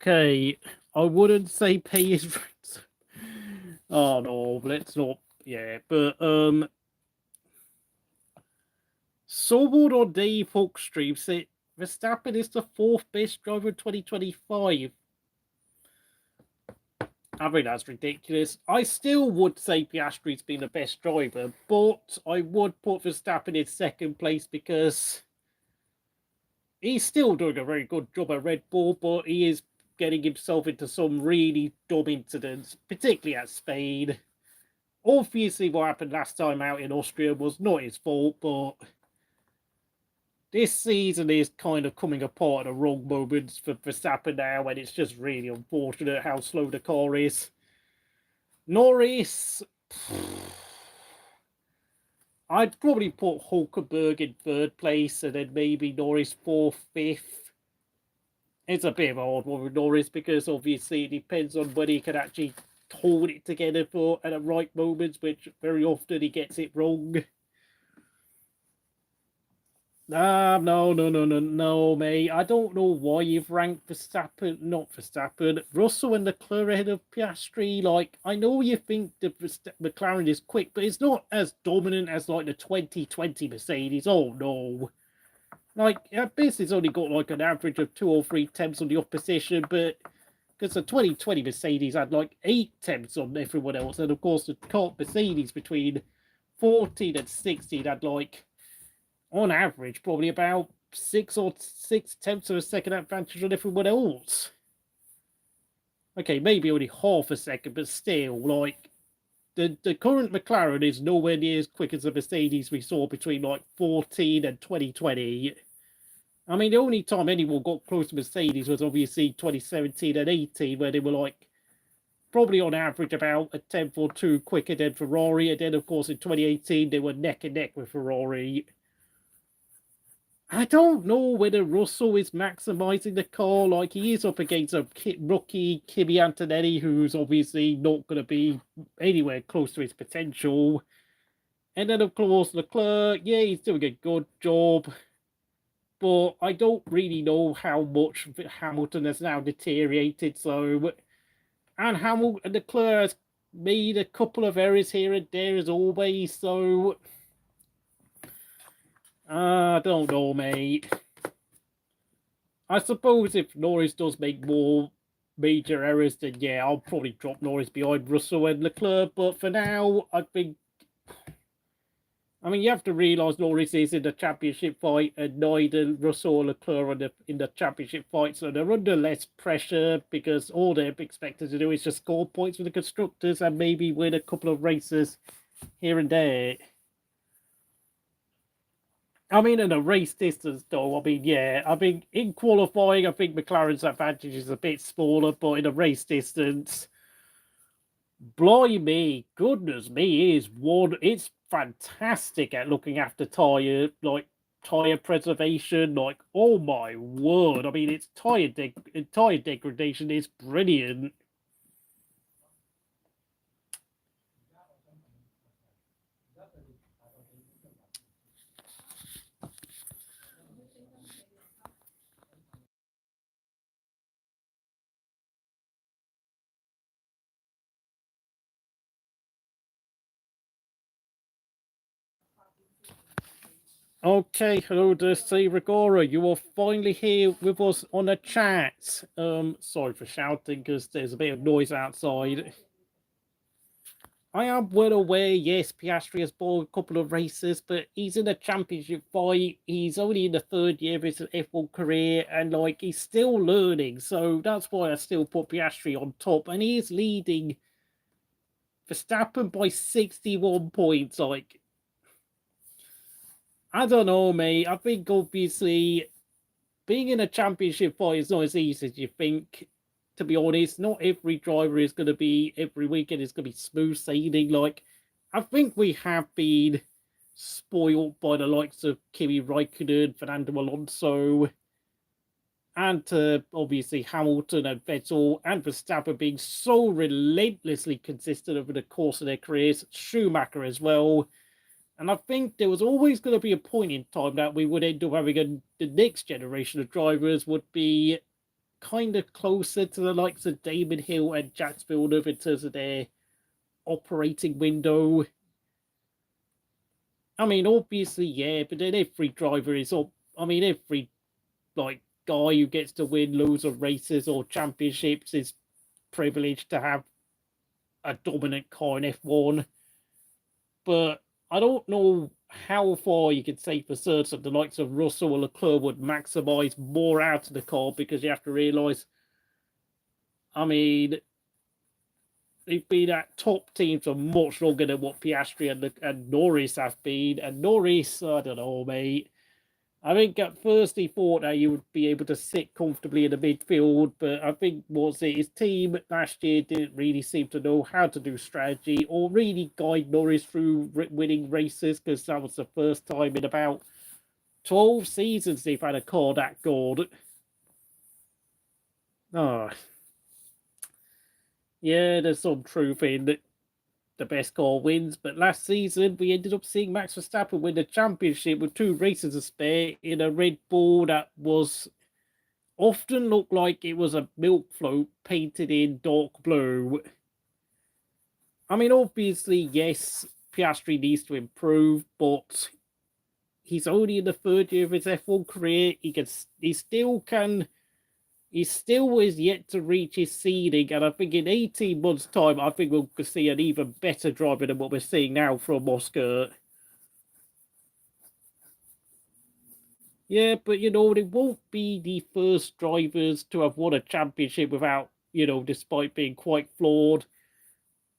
Speaker 1: Okay, I wouldn't say pay his rent. Oh no, let's not. Yeah, but Sauber on Dave Hookstream said Verstappen is the 4th best driver in 2025. I mean, that's ridiculous. I still would say Piastri's been the best driver, but I would put Verstappen in 2nd place because he's still doing a very good job at Red Bull, but he is getting himself into some really dumb incidents, particularly at Spain. Obviously, what happened last time out in Austria was not his fault, but this season is kind of coming apart at the wrong moments for Verstappen now, and it's just really unfortunate how slow the car is. Norris, I'd probably put Hulkenberg in 3rd place, and then maybe Norris 4th, 5th. It's a bit of an odd one with Norris because obviously it depends on when he can actually hold it together for at the right moments, which very often he gets it wrong. No, mate. I don't know why you've ranked not Verstappen, Russell and Leclerc ahead of Piastri. Like, I know you think the McLaren is quick, but it's not as dominant as like the 2020 Mercedes. Oh no. Like, at best, it's only got like an average of 2 or 3 tenths on the opposition, but because the 2020 Mercedes had like 8 tenths on everyone else, and of course the top Mercedes between 14 and 16 had like, on average, probably about 6 tenths of a second advantage on everyone else. Okay, maybe only half a second, but still, like, the current McLaren is nowhere near as quick as the Mercedes we saw between like 14 and 2020. I mean, the only time anyone got close to Mercedes was obviously 2017 and 18, where they were like probably on average about a tenth or two quicker than Ferrari. And then, of course, in 2018, they were neck and neck with Ferrari. I don't know whether Russell is maximizing the car. Like, he is up against a rookie Kimi Antonelli, who's obviously not going to be anywhere close to his potential. And then, of course, Leclerc, yeah, he's doing a good job. But I don't really know how much Hamilton has now deteriorated. So, and Leclerc has made a couple of errors here and there as always. So, I don't know, mate. I suppose if Norris does make more major errors, then yeah, I'll probably drop Norris behind Russell and Leclerc. But for now, I think, I mean, you have to realise Norris is in the championship fight, and neither Russell or Leclerc are in the championship fight, so they're under less pressure because all they're expected to do is just score points for the constructors and maybe win a couple of races here and there. I mean, in a race distance, though, I mean, yeah, I think in qualifying, I think McLaren's advantage is a bit smaller, but in a race distance, blimey, goodness me, it's fantastic at looking after tire preservation. Like, oh my word! I mean, its tire degradation is brilliant. Okay, hello there, Regora. You are finally here with us on a chat. Sorry for shouting because there's a bit of noise outside. I am well aware, yes, Piastri has bought a couple of races, but he's in a championship fight. He's only in the third year of his F1 career, and like he's still learning. So that's why I still put Piastri on top, and he is leading Verstappen by 61 points. Like, I don't know, mate. I think obviously being in a championship fight is not as easy as you think. To be honest, not every driver is going to be, every weekend is going to be smooth sailing. Like, I think we have been spoiled by the likes of Kimi Raikkonen, Fernando Alonso, and obviously Hamilton and Vettel and Verstappen being so relentlessly consistent over the course of their careers. Schumacher as well. And I think there was always going to be a point in time that we would end up having the next generation of drivers would be kind of closer to the likes of Damon Hill and Jack Villeneuve in terms of their operating window. I mean, obviously, yeah, but then every driver is up. I mean, every like guy who gets to win loads of races or championships is privileged to have a dominant car in F1. But I don't know how far you can say for certain the likes of Russell or Leclerc would maximise more out of the car, because you have to realise, I mean, they've been at top teams for much longer than what Piastri and Norris have been. And Norris, I don't know, mate. I think at first he thought that he would be able to sit comfortably in the midfield, but I think his team last year didn't really seem to know how to do strategy or really guide Norris through winning races, because that was the first time in about 12 seasons they've had a car that good. Oh, yeah, there's some truth in that the best car wins, but last season we ended up seeing Max Verstappen win the championship with 2 races to spare in a Red Bull that was often looked like it was a milk float painted in dark blue. I mean, obviously, yes, Piastri needs to improve, but he's only in the 3rd year of his F1 career. He still is yet to reach his ceiling, and I think in 18 months' time, I think we'll see an even better driver than what we're seeing now from Oscar. Yeah, but, they won't be the first drivers to have won a championship without, despite being quite flawed.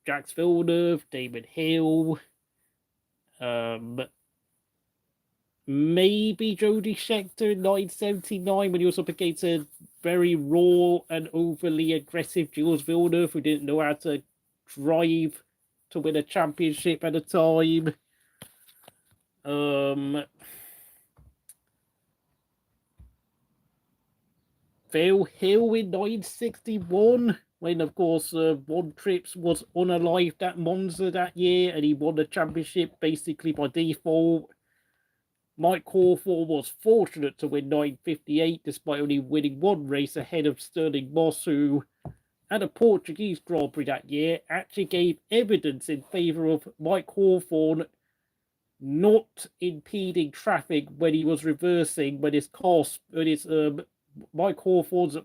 Speaker 1: Jacques Villeneuve, Damon Hill, maybe Jody Scheckter in 1979 when he was up against a very raw and overly aggressive Jules Villeneuve who didn't know how to drive to win a championship at a time. Phil Hill in 1961 when, of course, Von Trips was unalived at Monza that year and he won the championship basically by default. Mike Hawthorne was fortunate to win 1958 despite only winning 1 race ahead of Sterling Moss, who, at a Portuguese Grand Prix that year, actually gave evidence in favour of Mike Hawthorne not impeding traffic when he was reversing when his Mike Hawthorne's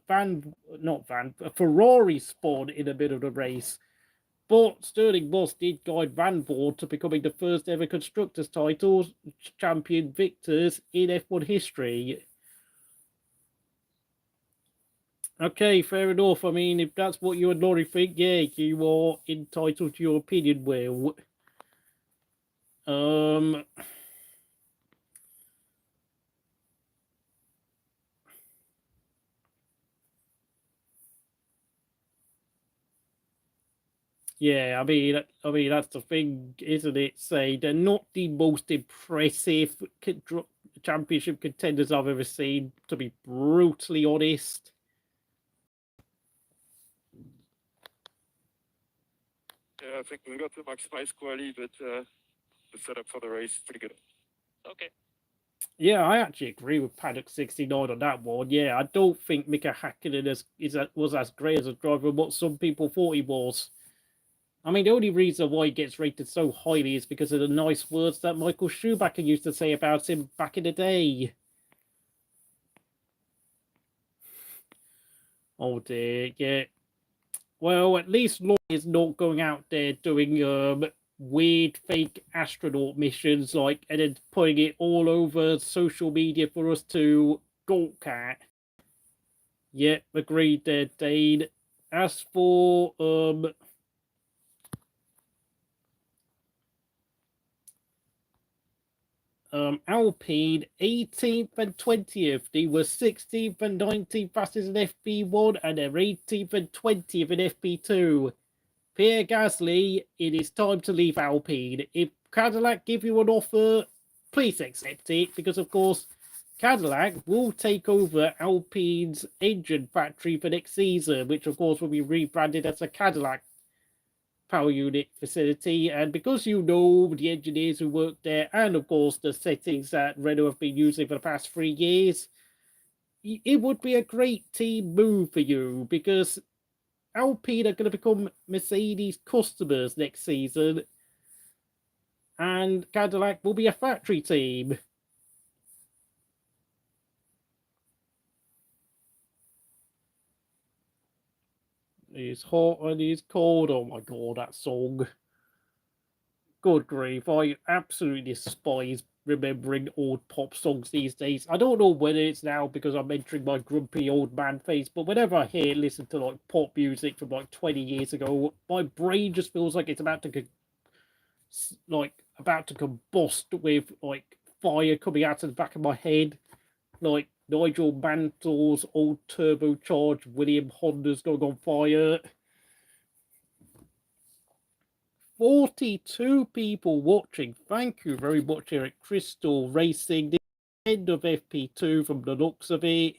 Speaker 1: Ferrari spawned in the middle of the race. But Sterling Moss did guide Van Voort to becoming the first ever Constructors' title champion victors in F1 history. Okay, fair enough. I mean, if that's what you and Laurie think, yeah, you are entitled to your opinion, Will. Yeah, I mean that's the thing, isn't it? Say they're not the most impressive championship contenders I've ever seen, to be brutally honest.
Speaker 2: Yeah, I think we got the maximized quality, but the setup for the race is pretty good. Okay.
Speaker 1: Yeah, I actually agree with Paddock 69 on that one. Yeah, I don't think Mika Hakkinen was as great as a driver as what some people thought he was. I mean, the only reason why he gets rated so highly is because of the nice words that Michael Schumacher used to say about him back in the day. Oh dear, yeah. Well, at least Laurie is not going out there doing weird fake astronaut missions and then putting it all over social media for us to gawk at. Yep, agreed there, Dane. As for Alpine, 18th and 20th. They were 16th and 19th fastest in FP1 and they're 18th and 20th in FP2. Pierre Gasly, it is time to leave Alpine. If Cadillac give you an offer, please accept it, because of course Cadillac will take over Alpine's engine factory for next season, which of course will be rebranded as a Cadillac power unit facility. And because the engineers who work there and of course the settings that Renault have been using for the past 3 years, it would be a great team move for you, because Alpine are going to become Mercedes customers next season and Cadillac will be a factory team. It's hot and it's cold. Oh my god, that song. Good grief, I absolutely despise remembering old pop songs these days. I don't know whether it's now because I'm entering my grumpy old man phase, but whenever I listen to pop music from 20 years ago, my brain just feels like it's about to combust with fire coming out of the back of my head. Like Nigel Mansell's old turbocharged William Honda's going on fire. 42 people watching. Thank you very much, Eric Crystal Racing. The end of FP2 from the looks of it.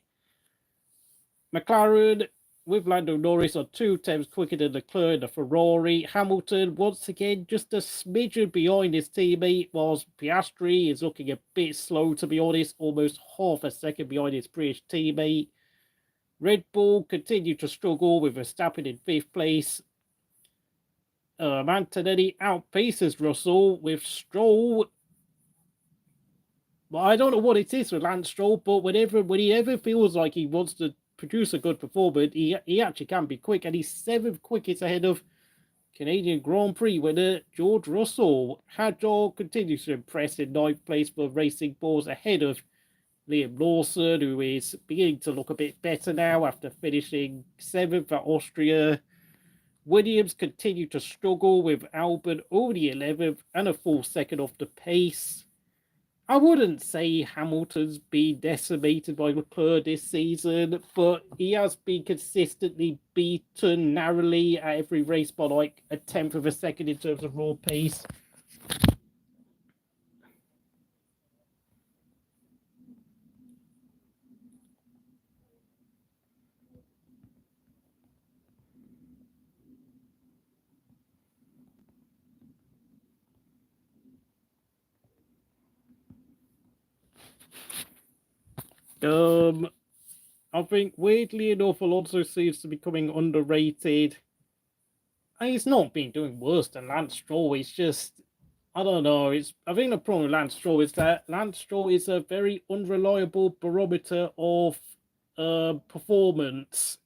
Speaker 1: McLaren, with Lando Norris on 2 tenths quicker than Leclerc in the Ferrari. Hamilton, once again, just a smidgen behind his teammate, whilst Piastri is looking a bit slow, to be honest, almost half a second behind his British teammate. Red Bull continue to struggle with Verstappen in 5th place. Antonelli outpaces Russell with Stroll. Well, I don't know what it is with Lance Stroll, but when he ever feels like he wants to produce a good performance, he actually can be quick, and he's 7th quickest ahead of Canadian Grand Prix winner George Russell. Hadjar continues to impress in 9th place for Racing Bulls, ahead of Liam Lawson, who is beginning to look a bit better now after finishing 7th at Austria. Williams continue to struggle with Albon only 11th and a full second off the pace. I wouldn't say Hamilton's been decimated by Leclerc this season, but he has been consistently beaten narrowly at every race by like a 10th of a second in terms of raw pace. I think weirdly enough, Alonso seems to be becoming underrated. And he's not been doing worse than Lance Stroll. It's just, I don't know. I think the problem with Lance Stroll is that Lance Stroll is a very unreliable barometer of performance.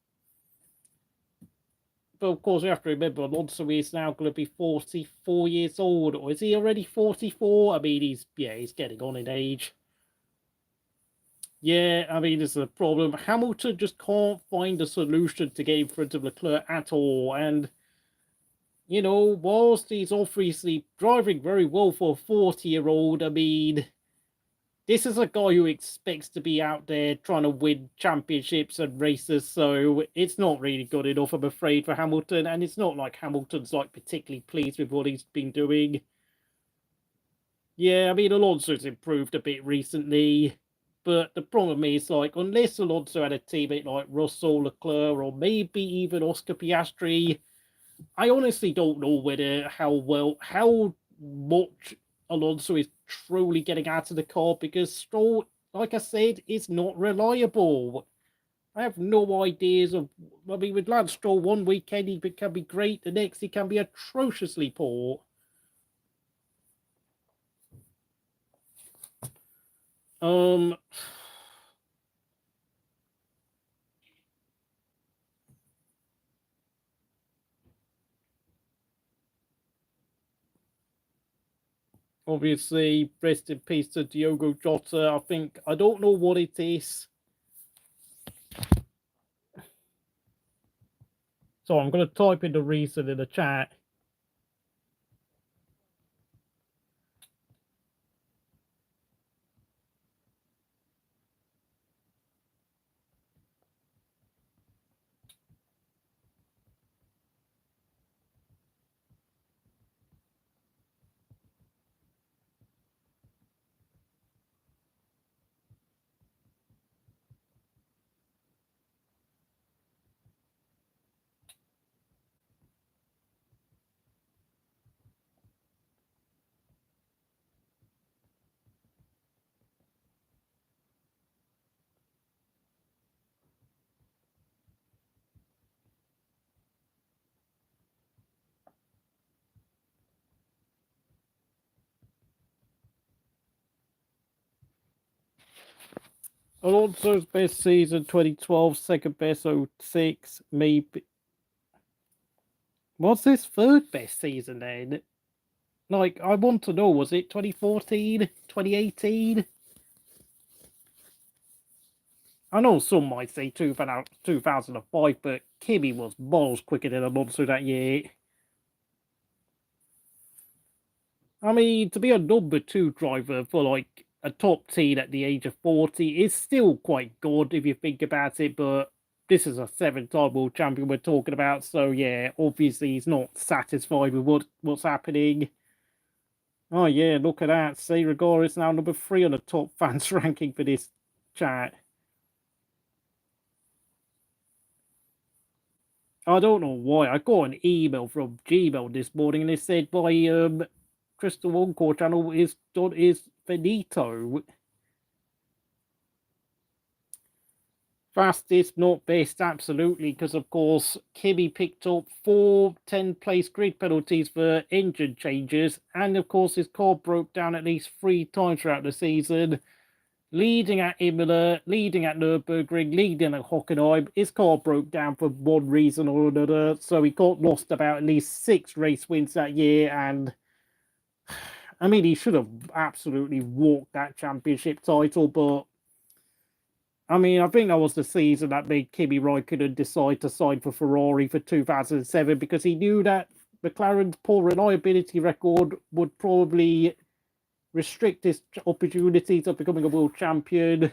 Speaker 1: But of course, we have to remember Alonso is now going to be 44 years old, or is he already 44? I mean, he's getting on in age. Yeah, I mean, this is a problem. Hamilton just can't find a solution to get in front of Leclerc at all. And, you know, whilst he's obviously driving very well for a 40-year-old, I mean, this is a guy who expects to be out there trying to win championships and races, so it's not really good enough, I'm afraid, for Hamilton. And it's not like Hamilton's, like, particularly pleased with what he's been doing. Yeah, I mean, Alonso's improved a bit recently. But the problem is, like, unless Alonso had a teammate like Russell, Leclerc, or maybe even Oscar Piastri, I honestly don't know how much Alonso is truly getting out of the car, because Stroll, like I said, is not reliable. I have no ideas of, I mean, with Lance Stroll, one weekend he can be great, the next he can be atrociously poor. Obviously, rest in peace to Diogo Jota. I don't know what it is. So I'm going to type in the reason in the chat. Alonso's best season 2012, second best 06, maybe. What's his third best season then? Like, I want to know, was it 2014, 2018? I know some might say 2005, but Kimi was miles quicker than Alonso that year. I mean, to be a number 2 driver for, like, a top team at the age of 40 is still quite good if you think about it, but this is a 7-time world champion we're talking about, so yeah, obviously he's not satisfied with what's happening. Oh yeah, look at that. Seiragor is now number 3 on the top fans ranking for this chat. I don't know why. I got an email from Gmail this morning and it said my Crystal Encore channel is finito. Fastest, not best, absolutely, because of course Kimi picked up 4 10-place grid penalties for engine changes, and of course his car broke down at least 3 times throughout the season, leading at Imola, leading at Nürburgring, leading at Hockenheim. His car broke down for one reason or another, so he got lost about at least 6 race wins that year, and I mean, he should have absolutely walked that championship title, but I mean, I think that was the season that made Kimi Raikkonen decide to sign for Ferrari for 2007 because he knew that McLaren's poor reliability record would probably restrict his opportunities of becoming a world champion.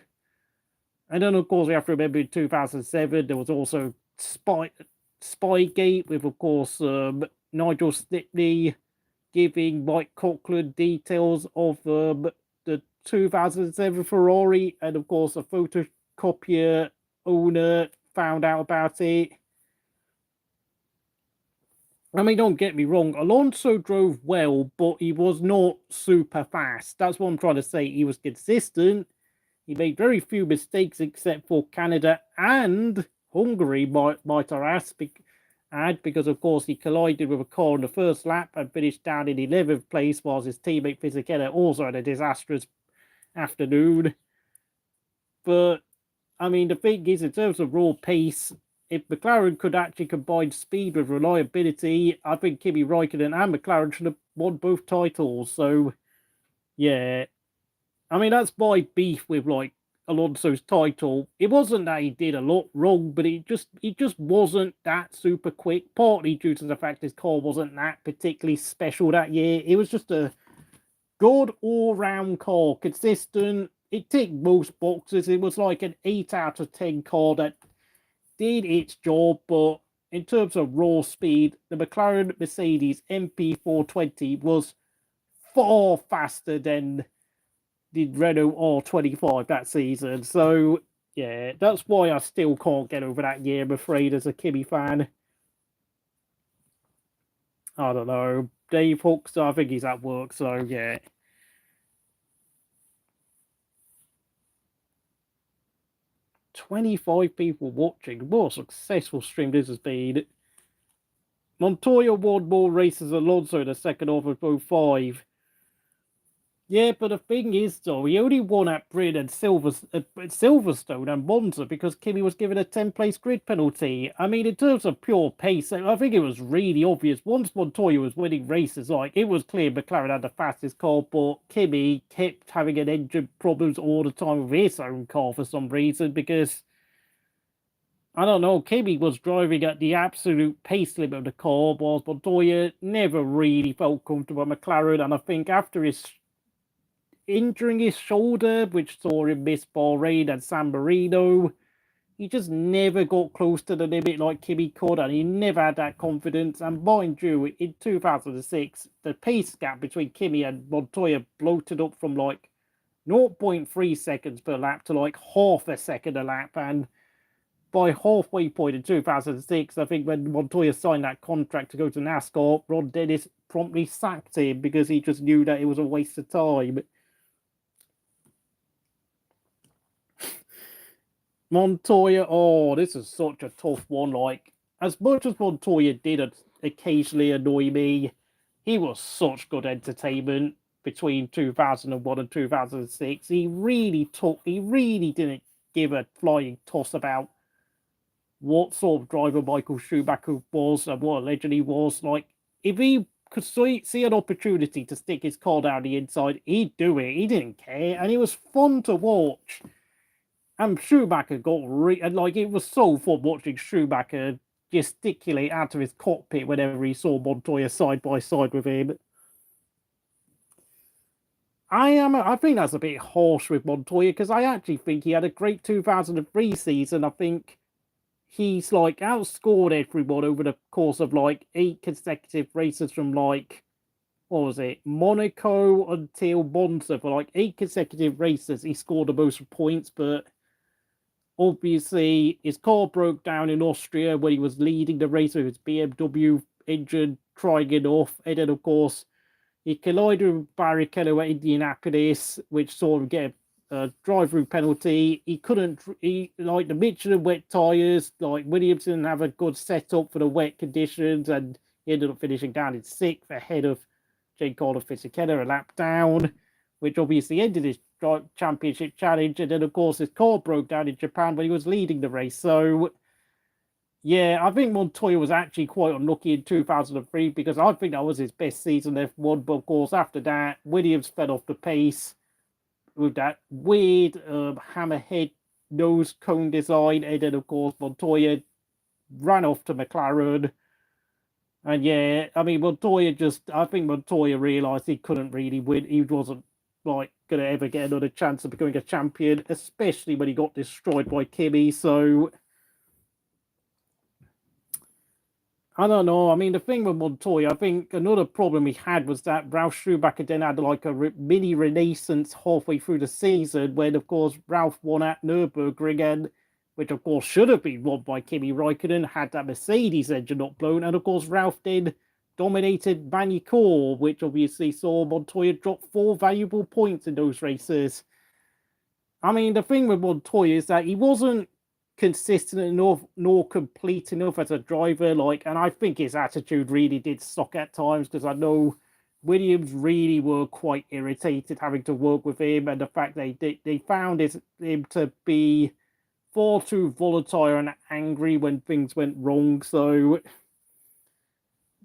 Speaker 1: And then, of course, we have to remember in 2007, there was also Spygate with, of course, Nigel Stipney giving Mike Coughlin details of the 2007 Ferrari, and of course, a photocopier owner found out about it. I mean, don't get me wrong, Alonso drove well, but he was not super fast. That's what I'm trying to say. He was consistent. He made very few mistakes except for Canada and Hungary, might I add, because of course he collided with a car on the first lap and finished down in 11th place, whilst his teammate Fisichella also had a disastrous afternoon. But I mean, the thing is, in terms of raw pace, if McLaren could actually combine speed with reliability, I think Kimi Raikkonen and McLaren should have won both titles. So yeah, I mean, that's my beef with like Alonso's title. It wasn't that he did a lot wrong, but it just wasn't that super quick, partly due to the fact his car wasn't that particularly special that year. It was just a good all-round car, consistent. It ticked most boxes. It was like an 8 out of 10 car that did its job, but in terms of raw speed, the McLaren Mercedes MP420 was far faster than the Renault R25 that season. So yeah, that's why I still can't get over that year, I'm afraid, as a Kimi fan. I don't know. Dave Hooks, I think he's at work, so yeah. "25 people watching. What a successful stream this has been." Montoya won more races than Alonso in the second half of 05. Yeah, but the thing is, though, he only won at Bryn and Silverstone and Monza because Kimi was given a 10-place grid penalty. I mean, in terms of pure pace, I think it was really obvious. Once Montoya was winning races, like, it was clear McLaren had the fastest car, but Kimi kept having an engine problems all the time with his own car for some reason because, I don't know, Kimi was driving at the absolute pace limit of the car, whilst Montoya never really felt comfortable at McLaren, and I think after his injuring his shoulder, which saw him miss Bahrain and San Marino, he just never got close to the limit like Kimi could, and he never had that confidence. And mind you, in 2006, the pace gap between Kimi and Montoya bloated up from like 0.3 seconds per lap to like half a second a lap, and by halfway point in 2006, I think when Montoya signed that contract to go to NASCAR, Ron Dennis promptly sacked him because he just knew that it was a waste of time. Montoya, oh, this is such a tough one. Like, as much as Montoya did occasionally annoy me, he was such good entertainment between 2001 and 2006. He really didn't give a flying toss about what sort of driver Michael Schumacher was and what a legend he was. Like, if he could see an opportunity to stick his car down the inside, he'd do it. He didn't care, and it was fun to watch. And Schumacher and like, it was so fun watching Schumacher gesticulate out of his cockpit whenever he saw Montoya side by side with him. I think that's a bit harsh with Montoya because I actually think he had a great 2003 season. I think he's like outscored everyone over the course of like 8 consecutive races from like, what was it, Monaco until Monza. For like 8 consecutive races, he scored the most points, but obviously his car broke down in Austria when he was leading the race with his BMW engine trying it off, and then of course he collided with Barrichello at Indianapolis, which saw him get a drive-through penalty. He couldn't, like the Michelin wet tyres, like Williams didn't have a good setup for the wet conditions, and he ended up finishing down in 6th ahead of Giancarlo Fisichella a lap down, which obviously ended his championship challenge. And then, of course, his car broke down in Japan when he was leading the race. So, yeah, I think Montoya was actually quite unlucky in 2003 because I think that was his best season F1. But, of course, after that, Williams fell off the pace with that weird hammerhead nose cone design. And then, of course, Montoya ran off to McLaren. And, yeah, I mean, I think Montoya realised he couldn't really win. He wasn't, like, going to ever get another chance of becoming a champion, especially when he got destroyed by Kimi. So, I don't know. I mean, the thing with Montoya, I think another problem he had was that Ralf Schumacher then had like a mini renaissance halfway through the season when, of course, Ralf won at Nürburgring, which, of course, should have been won by Kimi Räikkönen had that Mercedes engine not blown. And, of course, Ralf then dominated Magny-Cours, which obviously saw Montoya drop 4 valuable points in those races. I mean, the thing with Montoya is that he wasn't consistent enough nor complete enough as a driver, and I think his attitude really did suck at times, because I know Williams really were quite irritated having to work with him, and the fact they found him to be far too volatile and angry when things went wrong. So,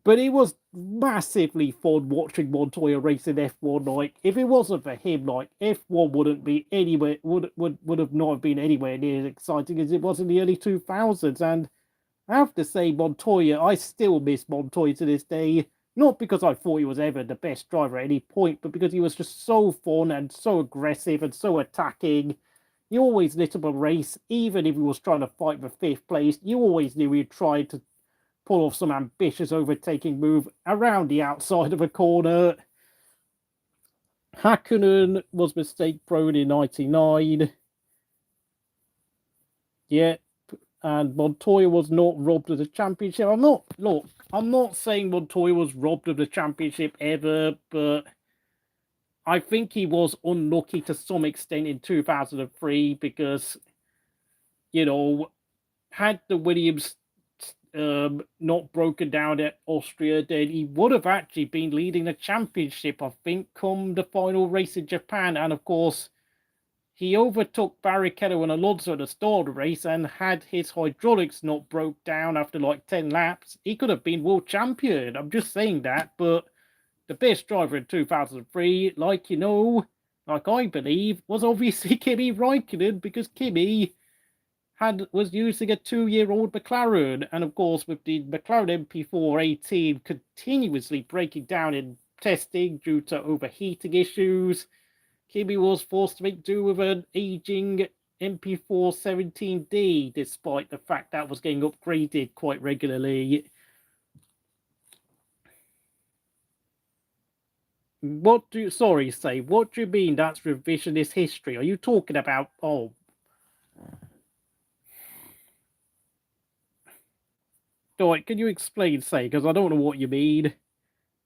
Speaker 1: but it was massively fun watching Montoya race in F1. If it wasn't for him, F1 wouldn't be anywhere, would have not been anywhere near as exciting as it was in the early 2000s. And I have to say, Montoya, I still miss Montoya to this day. Not because I thought he was ever the best driver at any point, but because he was just so fun and so aggressive and so attacking. You always lit up a race, even if he was trying to fight for 5th place. You always knew he'd try to pull off some ambitious overtaking move around the outside of a corner. Hakkinen was mistake prone in 99. Yeah, and Montoya was not robbed of the championship. I'm not saying Montoya was robbed of the championship ever, but I think he was unlucky to some extent in 2003 because, had the Williams not broken down at Austria, then he would have actually been leading the championship, I think, come the final race in Japan. And of course, he overtook Barrichello and Alonso at the start of the race, and had his hydraulics not broke down after 10 laps, he could have been world champion. I'm just saying that, but the best driver in 2003, I believe, was obviously Kimi Räikkönen, because Kimi was using a 2-year-old McLaren, and of course with the McLaren MP4 18 continuously breaking down in testing due to overheating issues, Kimi was forced to make do with an aging MP4 17D, despite the fact that was getting upgraded quite regularly. What do you mean that's revisionist history? Are you talking about, can you explain, because I don't know what you mean.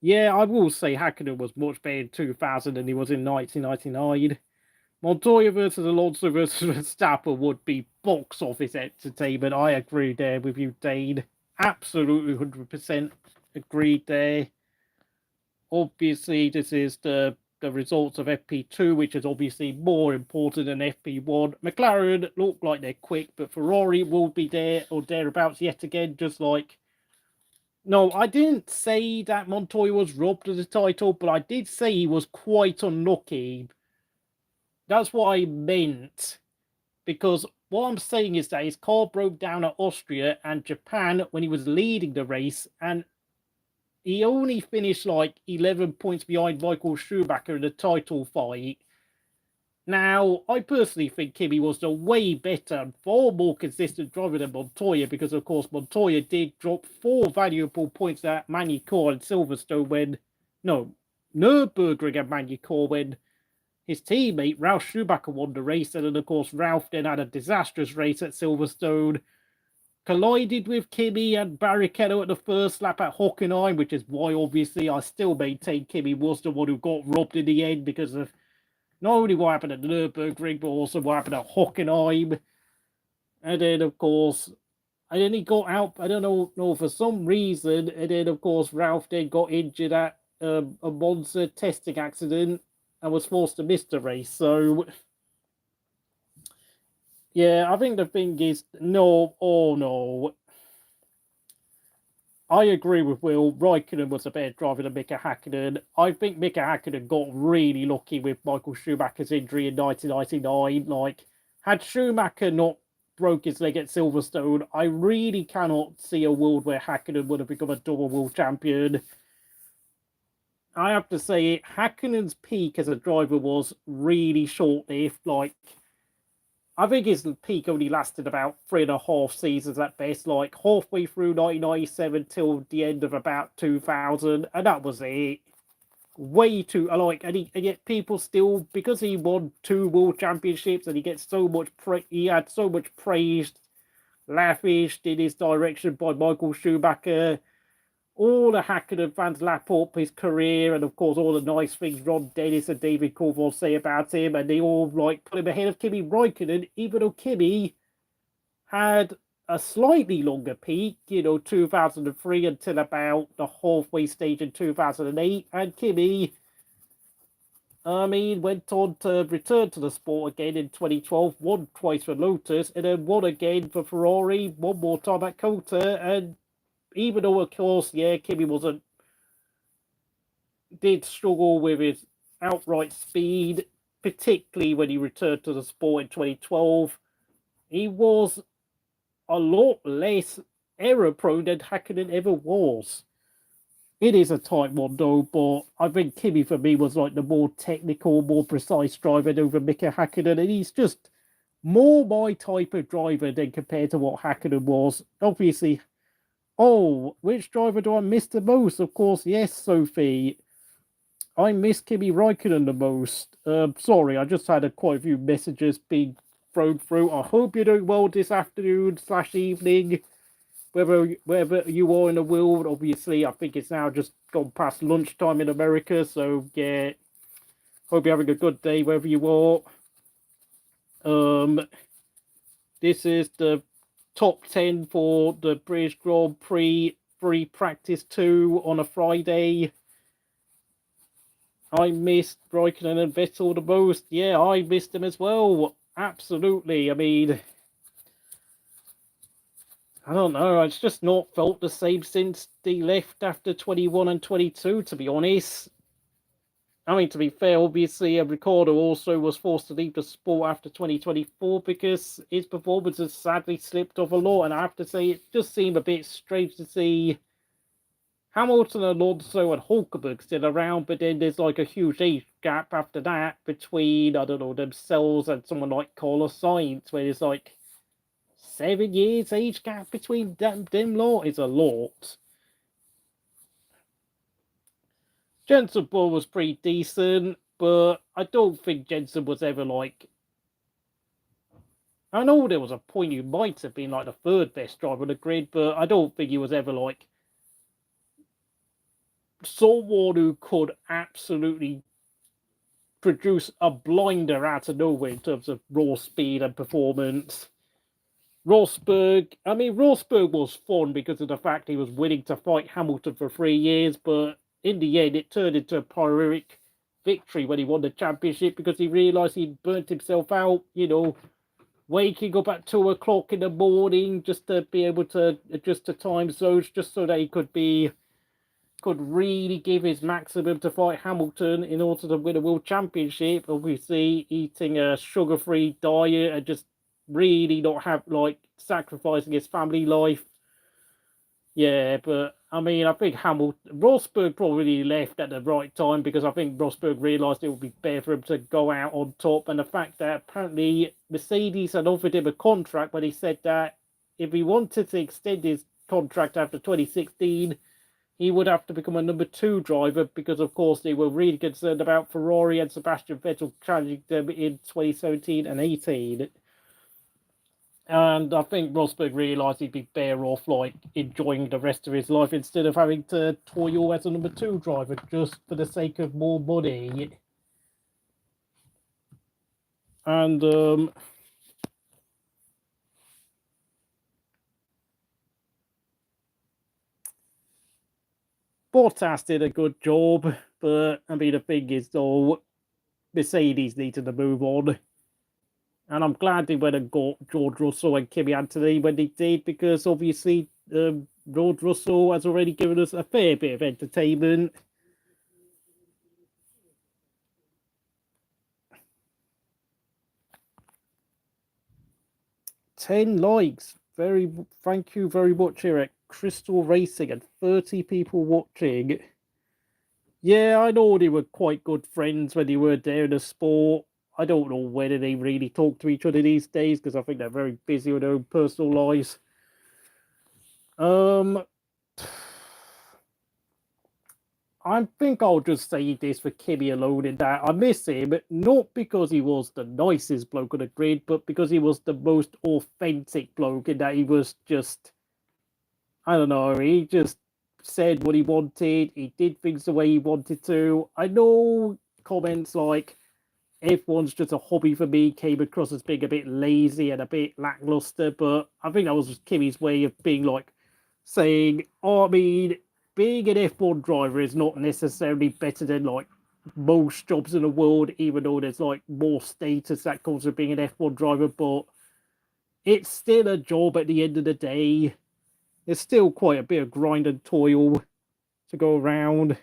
Speaker 1: Yeah, I will say Hakkinen was much better in 2000 than he was in 1999. Montoya versus Alonso versus Verstappen would be box office entertainment. I agree there with you, Dane. Absolutely 100% agreed there. Obviously, this is the results of FP2, which is obviously more important than FP1. McLaren look like they're quick, but Ferrari will be there or thereabouts yet again, No, I didn't say that Montoya was robbed of the title, but I did say he was quite unlucky. That's what I meant. Because what I'm saying is that his car broke down at Austria and Japan when he was leading the race, and he only finished 11 points behind Michael Schumacher in the title fight. Now, I personally think Kimi was the way better and far more consistent driver than Montoya, because, of course, Montoya did drop 4 valuable points at Magny-Cours and Silverstone Nürburgring and Magny-Cours when his teammate, Ralf Schumacher, won the race. And then, of course, Ralf then had a disastrous race at Silverstone. Collided with Kimi and Barrichello at the first lap at Hockenheim, which is why, obviously, I still maintain Kimi was the one who got robbed in the end because of not only what happened at the Nürburgring, but also what happened at Hockenheim. And then, of course, and then he got out, I don't know, for some reason, and then, of course, Ralf then got injured at a Monza testing accident and was forced to miss the race. So, yeah, I think the thing is, no, I agree with Will. Raikkonen was a better driver than Mika Hakkinen. I think Mika Hakkinen got really lucky with Michael Schumacher's injury in 1999. Like, had Schumacher not broke his leg at Silverstone, I really cannot see a world where Hakkinen would have become a double world champion. I have to say, Hakkinen's peak as a driver was really short-lived. Like, I think his peak only lasted about 3.5 seasons at best, like halfway through 1997 till the end of about 2000, and that was it. Way too, and yet people still, because he won 2 world championships and he gets so much he had so much praise lavished in his direction by Michael Schumacher. All the Hakkinen fans lap up his career, and of course all the nice things Ron Dennis and David Coulthard say about him, and they all put him ahead of Kimi Raikkonen, even though Kimi had a slightly longer peak, 2003 until about the halfway stage in 2008, and Kimi, went on to return to the sport again in 2012, won twice for Lotus, and then won again for Ferrari, one more time at Cota, and even though, of course, Kimi did struggle with his outright speed, particularly when he returned to the sport in 2012, he was a lot less error-prone than Hakkinen ever was. It is a tight one, though, but I think Kimi, for me, was like the more technical, more precise driver over Mika Hakkinen, and he's just more my type of driver than compared to what Hakkinen was. Obviously, which driver do I miss the most? Of course, yes, Sophie. I miss Kimi Raikkonen the most. Sorry, I just had quite a few messages being thrown through. I hope you're doing well this afternoon / evening. Wherever you are in the world, obviously, I think it's now just gone past lunchtime in America. So, yeah, hope you're having a good day wherever you are. This is the top 10 for the British Grand Prix Free Practice 2 on a Friday. I missed Raikkonen and Vettel the most. Yeah, I missed them as well. Absolutely. I mean, I don't know. It's just not felt the same since they left after 21 and 22, to be honest. I mean, to be fair, obviously, Ricciardo also was forced to leave the sport after 2024 because his performance has sadly slipped off a lot. And I have to say, it just seemed a bit strange to see Hamilton, Alonso, and Hulkenberg still around, but then there's like a huge age gap after that between, I don't know, themselves and someone like Carlos Sainz, where there's like 7 years age gap between them lot is a lot. Jensen Ball was pretty decent, but I don't think Jensen was ever like... I know there was a point he might have been like the 3rd best driver on the grid, but I don't think he was ever like someone who could absolutely produce a blinder out of nowhere in terms of raw speed and performance. Rosberg was fun because of the fact he was willing to fight Hamilton for 3 years, but in the end, it turned into a Pyrrhic victory when he won the championship because he realised he'd burnt himself out, waking up at 2 o'clock in the morning just to be able to adjust to time zones, just so that he could really give his maximum to fight Hamilton in order to win a world championship. Obviously, eating a sugar-free diet and just really not have, sacrificing his family life. Yeah, but I mean, I think Rosberg probably left at the right time because I think Rosberg realised it would be better for him to go out on top. And the fact that apparently Mercedes had offered him a contract, but he said that if he wanted to extend his contract after 2016, he would have to become a number 2 driver because, of course, they were really concerned about Ferrari and Sebastian Vettel challenging them in 2017 and 18. And I think Rosberg realised he'd be better off, like, enjoying the rest of his life instead of having to toil as a number 2 driver just for the sake of more money. And, Bottas did a good job, but, I mean, the thing is, though, Mercedes needed to move on. And I'm glad they went and got George Russell and Kimi Antonelli when they did, because obviously George Russell has already given us a fair bit of entertainment. Ten likes. Thank you very much here at Crystal Racing and 30 people watching. Yeah, I know they were quite good friends when they were there in the sport. I don't know whether they really talk to each other these days because I think they're very busy with their own personal lives. I think I'll just say this for Kimi alone in that I miss him, not because he was the nicest bloke on the grid, but because he was the most authentic bloke in that he was just, I don't know, he just said what he wanted, he did things the way he wanted to. I know comments like, F1's just a hobby for me came across as being a bit lazy and a bit lackluster, but I think that was just Kimi's way of being like, saying, oh, I mean, being an F1 driver is not necessarily better than like most jobs in the world, even though there's like more status that comes with being an F1 driver, but it's still a job at the end of the day. There's still quite a bit of grind and toil to go around.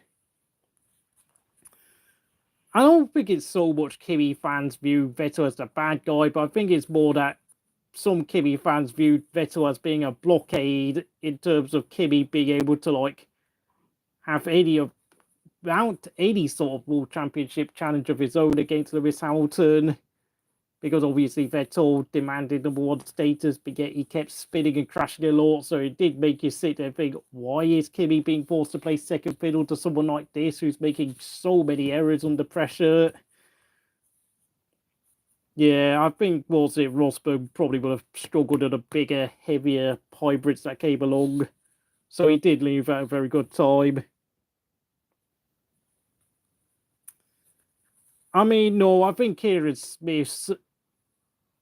Speaker 1: I don't think it's so much Kimi fans view Vettel as the bad guy, but I think it's more that some Kimi fans viewed Vettel as being a blockade in terms of Kimi being able to like have any sort of World Championship challenge of his own against Lewis Hamilton, because obviously Vettel demanded number 1 status, but yet he kept spinning and crashing a lot, so it did make you sit there and think, why is Kimi being forced to play second fiddle to someone like this who's making so many errors under pressure? Yeah, I think Rosberg probably would have struggled at the bigger, heavier hybrids that came along. So he did leave at a very good time. I mean, no, I think Kieran Smith's,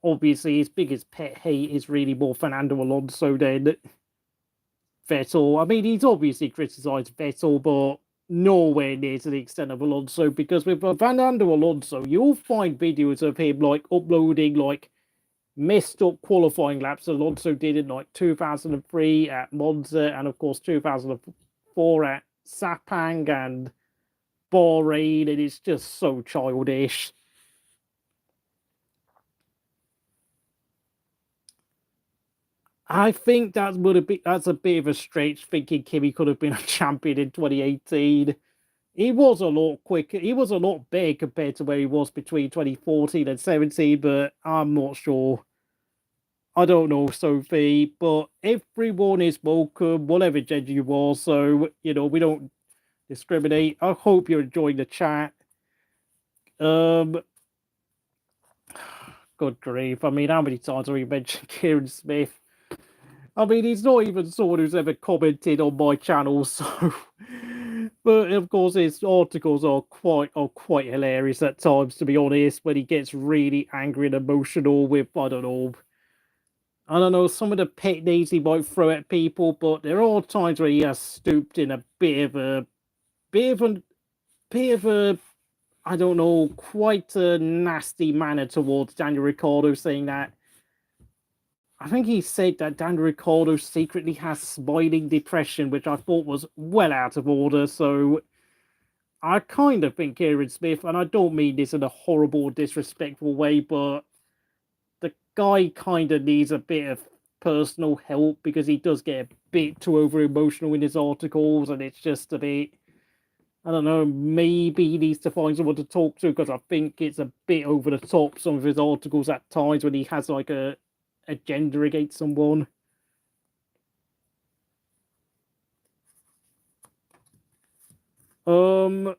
Speaker 1: obviously, his biggest pet hate is really more Fernando Alonso than Vettel. I mean, he's obviously criticised Vettel, but nowhere near to the extent of Alonso, because with Fernando Alonso, you'll find videos of him like uploading like messed up qualifying laps Alonso did in like 2003 at Monza and of course 2004 at Sepang and Bahrain, and it's just so childish. I think that's a bit of a stretch thinking Kimi could have been a champion in 2018. He was a lot quicker. He was a lot better compared to where he was between 2014 and 17, but I'm not sure. I don't know, Sophie, but everyone is welcome, whatever gender you are, so, you know, we don't discriminate. I hope you're enjoying the chat. Good grief. I mean, how many times have we mentioned Kieran Smith? I mean, he's not even someone who's ever commented on my channel, so... But, of course, his articles are quite hilarious at times, to be honest, when he gets really angry and emotional with, I don't know, some of the pet names he might throw at people, but there are times where he has stooped in a bit of a, I don't know, quite a nasty manner towards Daniel Ricciardo, saying that, I think he said that Daniel Ricciardo secretly has smiling depression, which I thought was well out of order, so I kind of think Kieran Smith, and I don't mean this in a horrible, disrespectful way, but the guy kind of needs a bit of personal help because he does get a bit too over-emotional in his articles, and it's just a bit, I don't know, maybe he needs to find someone to talk to, because I think it's a bit over the top, some of his articles at times when he has like a agenda against someone. Oh,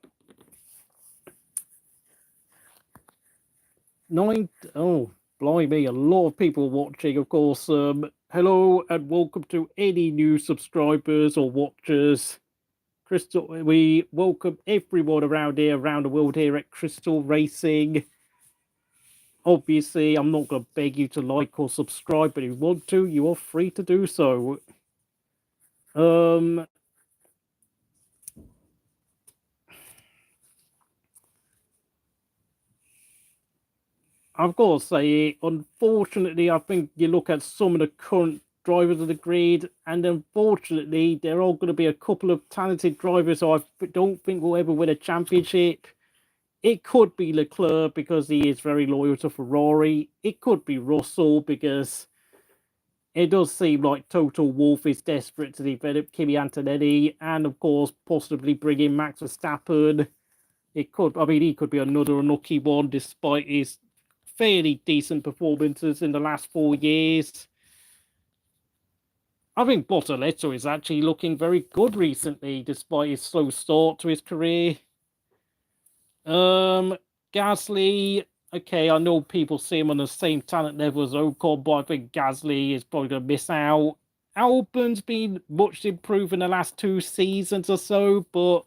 Speaker 1: blimey, a lot of people watching, of course. Hello and welcome to any new subscribers or watchers. Crystal, we welcome everyone around here, around the world here at Crystal Racing. Obviously, I'm not going to beg you to like or subscribe, but if you want to, you are free to do so. I've got to say, unfortunately, I think you look at some of the current drivers of the grid, and unfortunately, there are going to be a couple of talented drivers who I don't think will ever win a championship. It could be Leclerc because he is very loyal to Ferrari. It could be Russell because it does seem like Total Wolf is desperate to develop Kimi Antonelli, and of course, possibly bring in Max Verstappen. He could be another unlucky one despite his fairly decent performances in the last 4 years. I think Bortoleto is actually looking very good recently, despite his slow start to his career. Gasly, okay, I know people see him on the same talent level as Ocon, but I think Gasly is probably going to miss out. Albon's been much improved in the last 2 seasons or so, but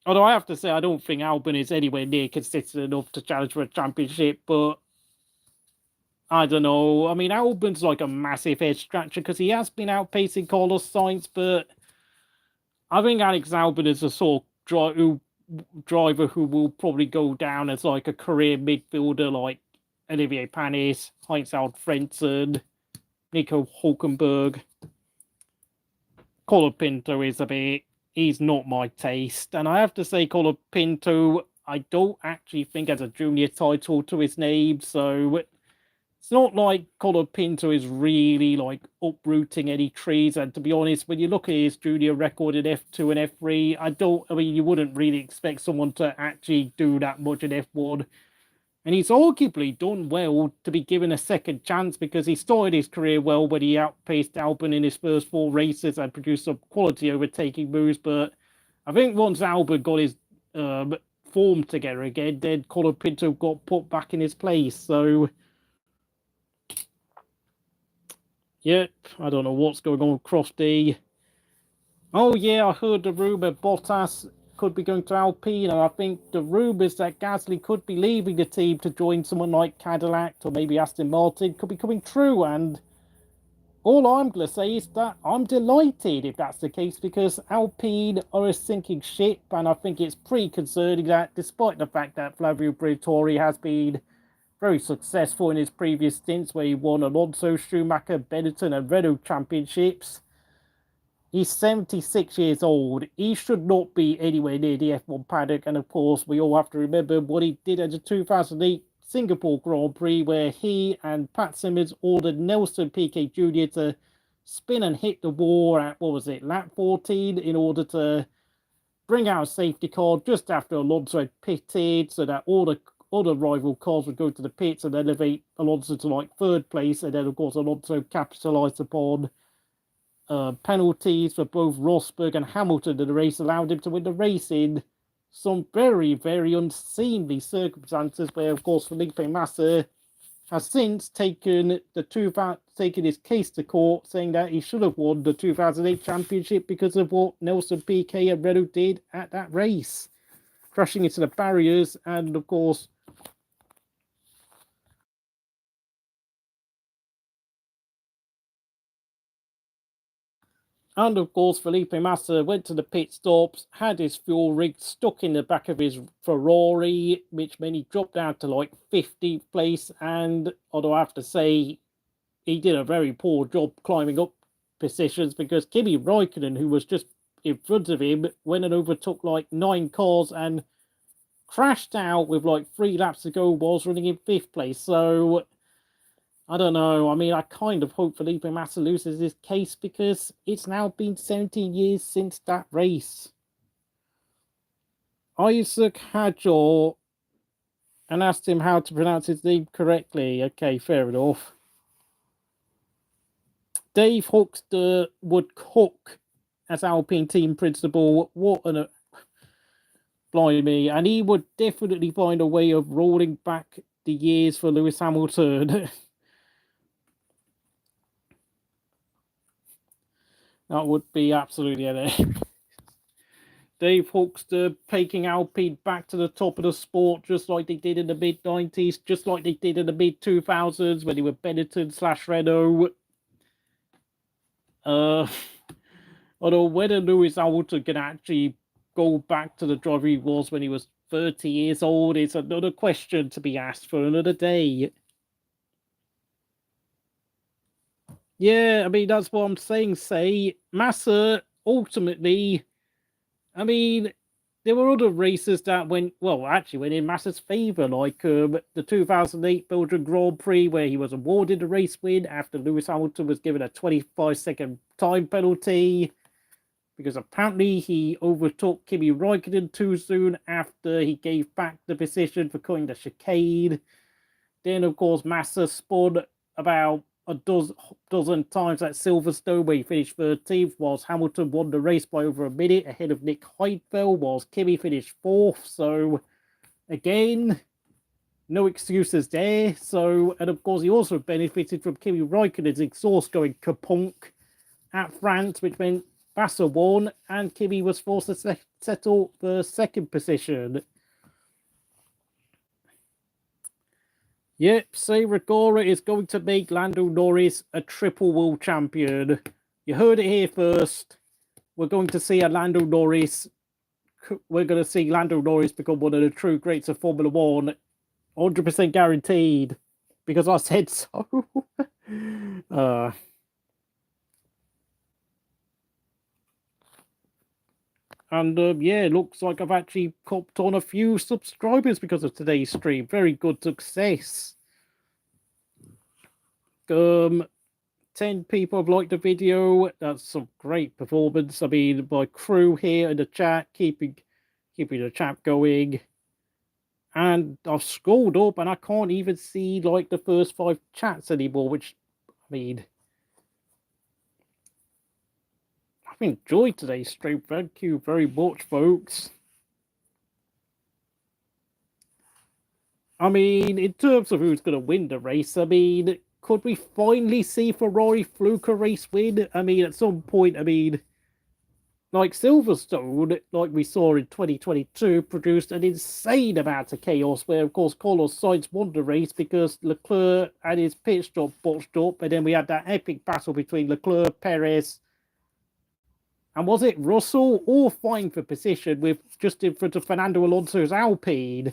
Speaker 1: although I have to say I don't think Albon is anywhere near consistent enough to challenge for a championship, but I don't know. I mean, Albon's like a massive head scratcher because he has been outpacing Carlos Sainz, but I think Alex Albon is a sort of driver who will probably go down as like a career midfielder like Olivier Panis, Heinz-Harald Frentzen, Nico Hulkenberg. Colapinto is he's not my taste. And I have to say, Colapinto, I don't actually think has a junior title to his name, so it's not like Colapinto is really like uprooting any trees. And to be honest, when you look at his junior record in F2 and F3, you wouldn't really expect someone to actually do that much in F1. And he's arguably done well to be given a second chance because he started his career well when he outpaced Albon in his first 4 races and produced some quality overtaking moves. But I think once Albon got his form together again, then Colapinto got put back in his place. So yep, I don't know what's going on, Crofty. Oh yeah, I heard the rumour Bottas could be going to Alpine, and I think the rumours that Gasly could be leaving the team to join someone like Cadillac or maybe Aston Martin could be coming true, and all I'm going to say is that I'm delighted if that's the case because Alpine are a sinking ship, and I think it's pretty concerning that despite the fact that Flavio Briatore has been very successful in his previous stints where he won Alonso, Schumacher, Benetton and Renault championships. He's 76 years old. He should not be anywhere near the F1 paddock. And of course, we all have to remember what he did at the 2008 Singapore Grand Prix where he and Pat Simmons ordered Nelson Piquet Jr. to spin and hit the wall at, lap 14 in order to bring out a safety car just after Alonso had pitted so that all the other rival cars would go to the pits and elevate Alonso to like 3rd place. And then, of course, Alonso capitalised upon penalties for both Rosberg and Hamilton in the race, allowed him to win the race in some very, very unseemly circumstances where, of course, Felipe Massa has since taken his case to court, saying that he should have won the 2008 championship because of what Nelson Piquet and Renault did at that race, crashing into the barriers. And of course, Felipe Massa went to the pit stops, had his fuel rig stuck in the back of his Ferrari, which meant he dropped down to like 15th place. And although I have to say, he did a very poor job climbing up positions because Kimi Raikkonen, who was just in front of him, went and overtook like 9 cars and crashed out with like 3 laps to go whilst running in 5th place. So I don't know. I mean, I kind of hope Felipe Massa loses his case because it's now been 17 years since that race. Isaac Hadjar and asked him how to pronounce his name correctly. Okay, fair enough. Dave Huxter would cook as Alpine team principal. What an blimey. And he would definitely find a way of rolling back the years for Lewis Hamilton. That would be absolutely epic. Dave Huxter taking Alpine back to the top of the sport, just like they did in the mid-90s, just like they did in the mid-2000s when they were Benetton/Renault. Although whether Lewis Hamilton can actually go back to the driver he was when he was 30 years old is another question to be asked for another day. Yeah, I mean, that's what I'm saying. Say, Massa, ultimately, I mean, there were other races that went in Massa's favour, like the 2008 Belgian Grand Prix, where he was awarded a race win after Lewis Hamilton was given a 25-second time penalty, because apparently he overtook Kimi Räikkönen too soon after he gave back the position for cutting the chicane. Then, of course, Massa spun about a dozen times at Silverstone, where he finished 13th, whilst Hamilton won the race by over a minute ahead of Nick Heidfeld, whilst Kimi finished 4th. So, again, no excuses there. So, and of course, he also benefited from Kimi Räikkönen's exhaust going kapunk at France, which meant Massa won, and Kimi was forced to settle for 2nd position. Yep, say Rigora is going to make Lando Norris a triple world champion. You heard it here first. We're going to see Lando Norris become one of the true greats of Formula 1. 100% guaranteed. Because I said so. Yeah, looks like I've actually copped on a few subscribers because of today's stream. Very good success. 10 people have liked the video. That's some great performance. I mean, my crew here in the chat, keeping the chat going. And I've scrolled up and I can't even see like the first 5 chats anymore, which, I mean, I've enjoyed today's stream. Thank you very much, folks. I mean, in terms of who's going to win the race, I mean, could we finally see Ferrari fluke a race win? I mean, at some point, I mean, like Silverstone, like we saw in 2022, produced an insane amount of chaos where, of course, Carlos Sainz won the race because Leclerc and his pit stop botched up, and then we had that epic battle between Leclerc, Perez, and was it Russell, all fighting for position with just in front of Fernando Alonso's Alpine.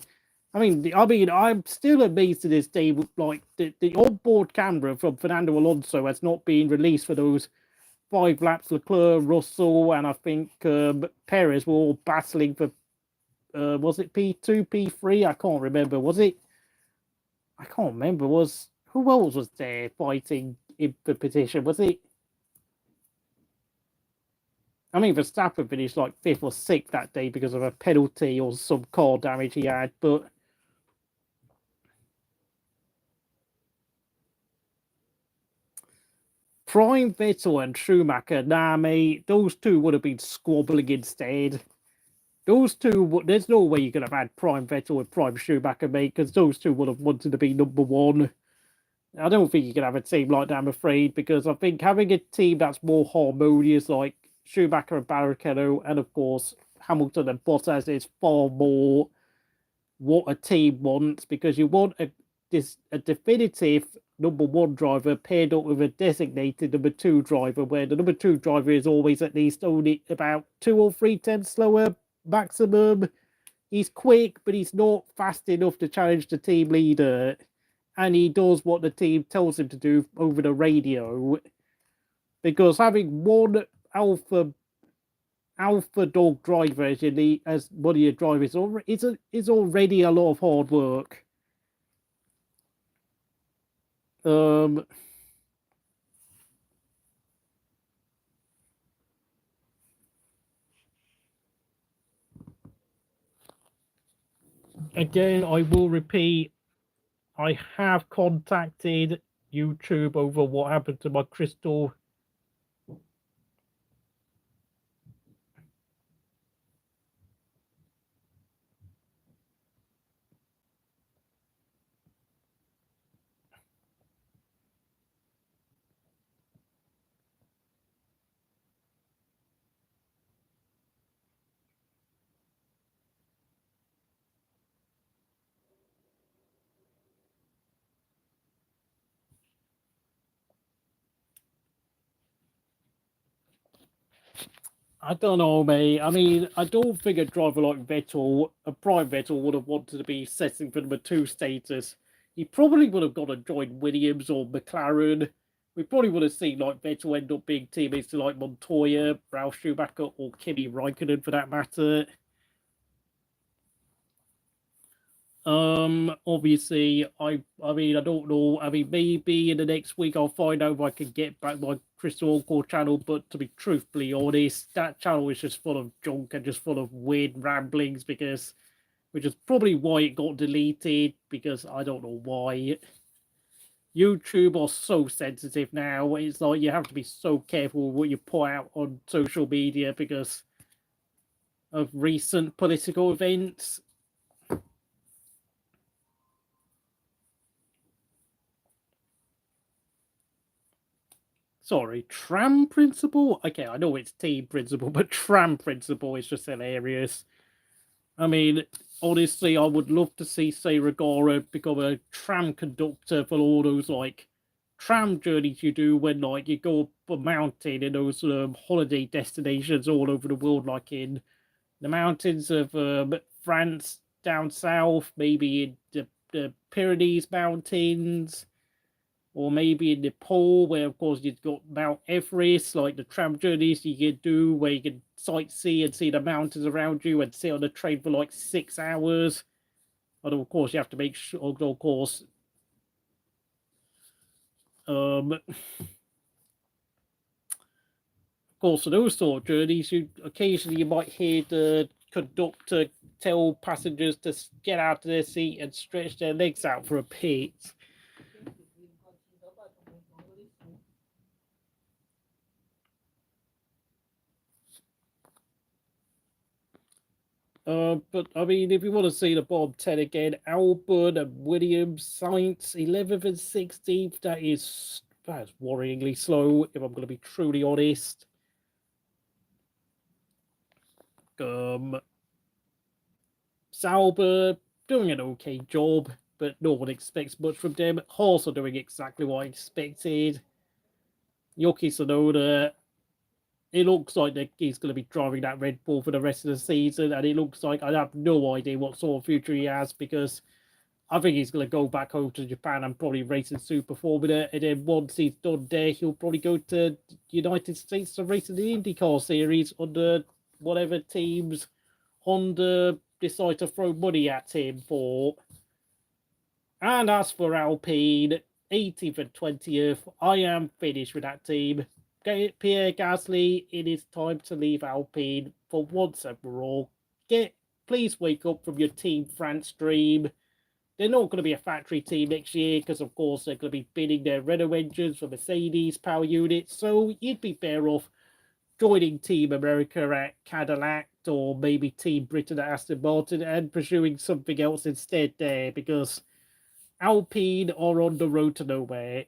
Speaker 1: I mean, I'm still amazed to this day. Like the onboard camera from Fernando Alonso has not been released for those 5 laps. Leclerc, Russell, and I think Perez were all battling for. Was it P2, P3? I can't remember. Was it? I can't remember. Who else was there fighting in the petition? Was it? I mean, Verstappen finished like 5th or 6th that day because of a penalty or some car damage he had, but. Prime Vettel and Schumacher, nah, mate, those two would have been squabbling instead. Those two, there's no way you could have had Prime Vettel and Prime Schumacher, mate, because those two would have wanted to be number 1. I don't think you can have a team like that, I'm afraid, because I think having a team that's more harmonious, like Schumacher and Barrichello, and of course Hamilton and Bottas, is far more what a team wants, because you want a definitive number 1 driver paired up with a designated number 2 driver, where the number 2 driver is always at least only about 2 or 3 tenths slower maximum. He's quick, but he's not fast enough to challenge the team leader, and he does what the team tells him to do over the radio. Because having one alpha dog driver as one of your drivers is already a lot of hard work. Again, I will repeat, I have contacted YouTube over what happened to my crystal. I don't know, mate. I mean, I don't think a driver like Vettel, a prime Vettel, would have wanted to be setting for number 2 status. He probably would have got to join Williams or McLaren. We probably would have seen like Vettel end up being teammates to like Montoya, Ralf Schumacher, or Kimi Raikkonen for that matter. Obviously, I mean, I don't know. I mean, maybe in the next week I'll find out if I can get back my Crystal Core channel. But to be truthfully honest, that channel is just full of junk and just full of weird ramblings which is probably why it got deleted. Because I don't know why. YouTube are so sensitive now. It's like you have to be so careful with what you put out on social media because of recent political events. Sorry, tram principle? Okay, I know it's team principle, but tram principle is just hilarious. I mean, honestly, I would love to see, say, Regara become a tram conductor for all those, like, tram journeys you do when, like, you go up a mountain in those holiday destinations all over the world, like in the mountains of France down south, maybe in the Pyrenees Mountains, or maybe in Nepal, where of course you've got Mount Everest, like the tram journeys you can do where you can sightsee and see the mountains around you and sit on the train for like 6 hours. And of course you have to make sure, of course, for those sort of journeys, occasionally you might hear the conductor tell passengers to get out of their seat and stretch their legs out for a bit. But I mean, if you want to see the bottom 10 again, Albon and Williams, Sainz, 11th and 16th, that's worryingly slow, if I'm going to be truly honest. Sauber, doing an okay job, but no one expects much from them. Haas are doing exactly what I expected. Yuki Tsunoda, it looks like he's going to be driving that Red Bull for the rest of the season, and it looks like I have no idea what sort of future he has because I think he's going to go back home to Japan and probably race in Super Formula, and then once he's done there, he'll probably go to United States to race in the IndyCar Series under whatever teams Honda decide to throw money at him for. And as for Alpine, 18th and 20th, I am finished with that team. Pierre Gasly, it is time to leave Alpine for once and for all. Please wake up from your Team France dream. They're not going to be a factory team next year because, of course, they're going to be bidding their Renault engines for Mercedes power units. So you'd be better off joining Team America at Cadillac or maybe Team Britain at Aston Martin and pursuing something else instead there because Alpine are on the road to nowhere.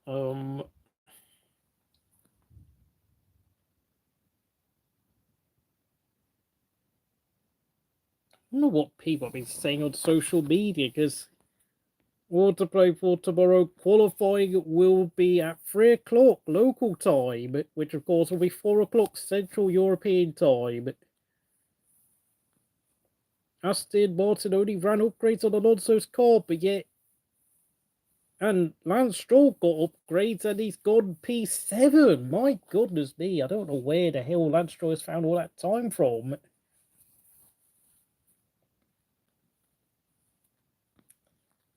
Speaker 1: I don't know what people have been saying on social media because autoplay for tomorrow qualifying will be at 3 o'clock local time, which of course will be 4 o'clock Central European time. Aston Martin only ran upgrades on Alonso's car, but yet. And Lance Stroll got upgrades and he's gone P7. My goodness me, I don't know where the hell Lance Stroll has found all that time from.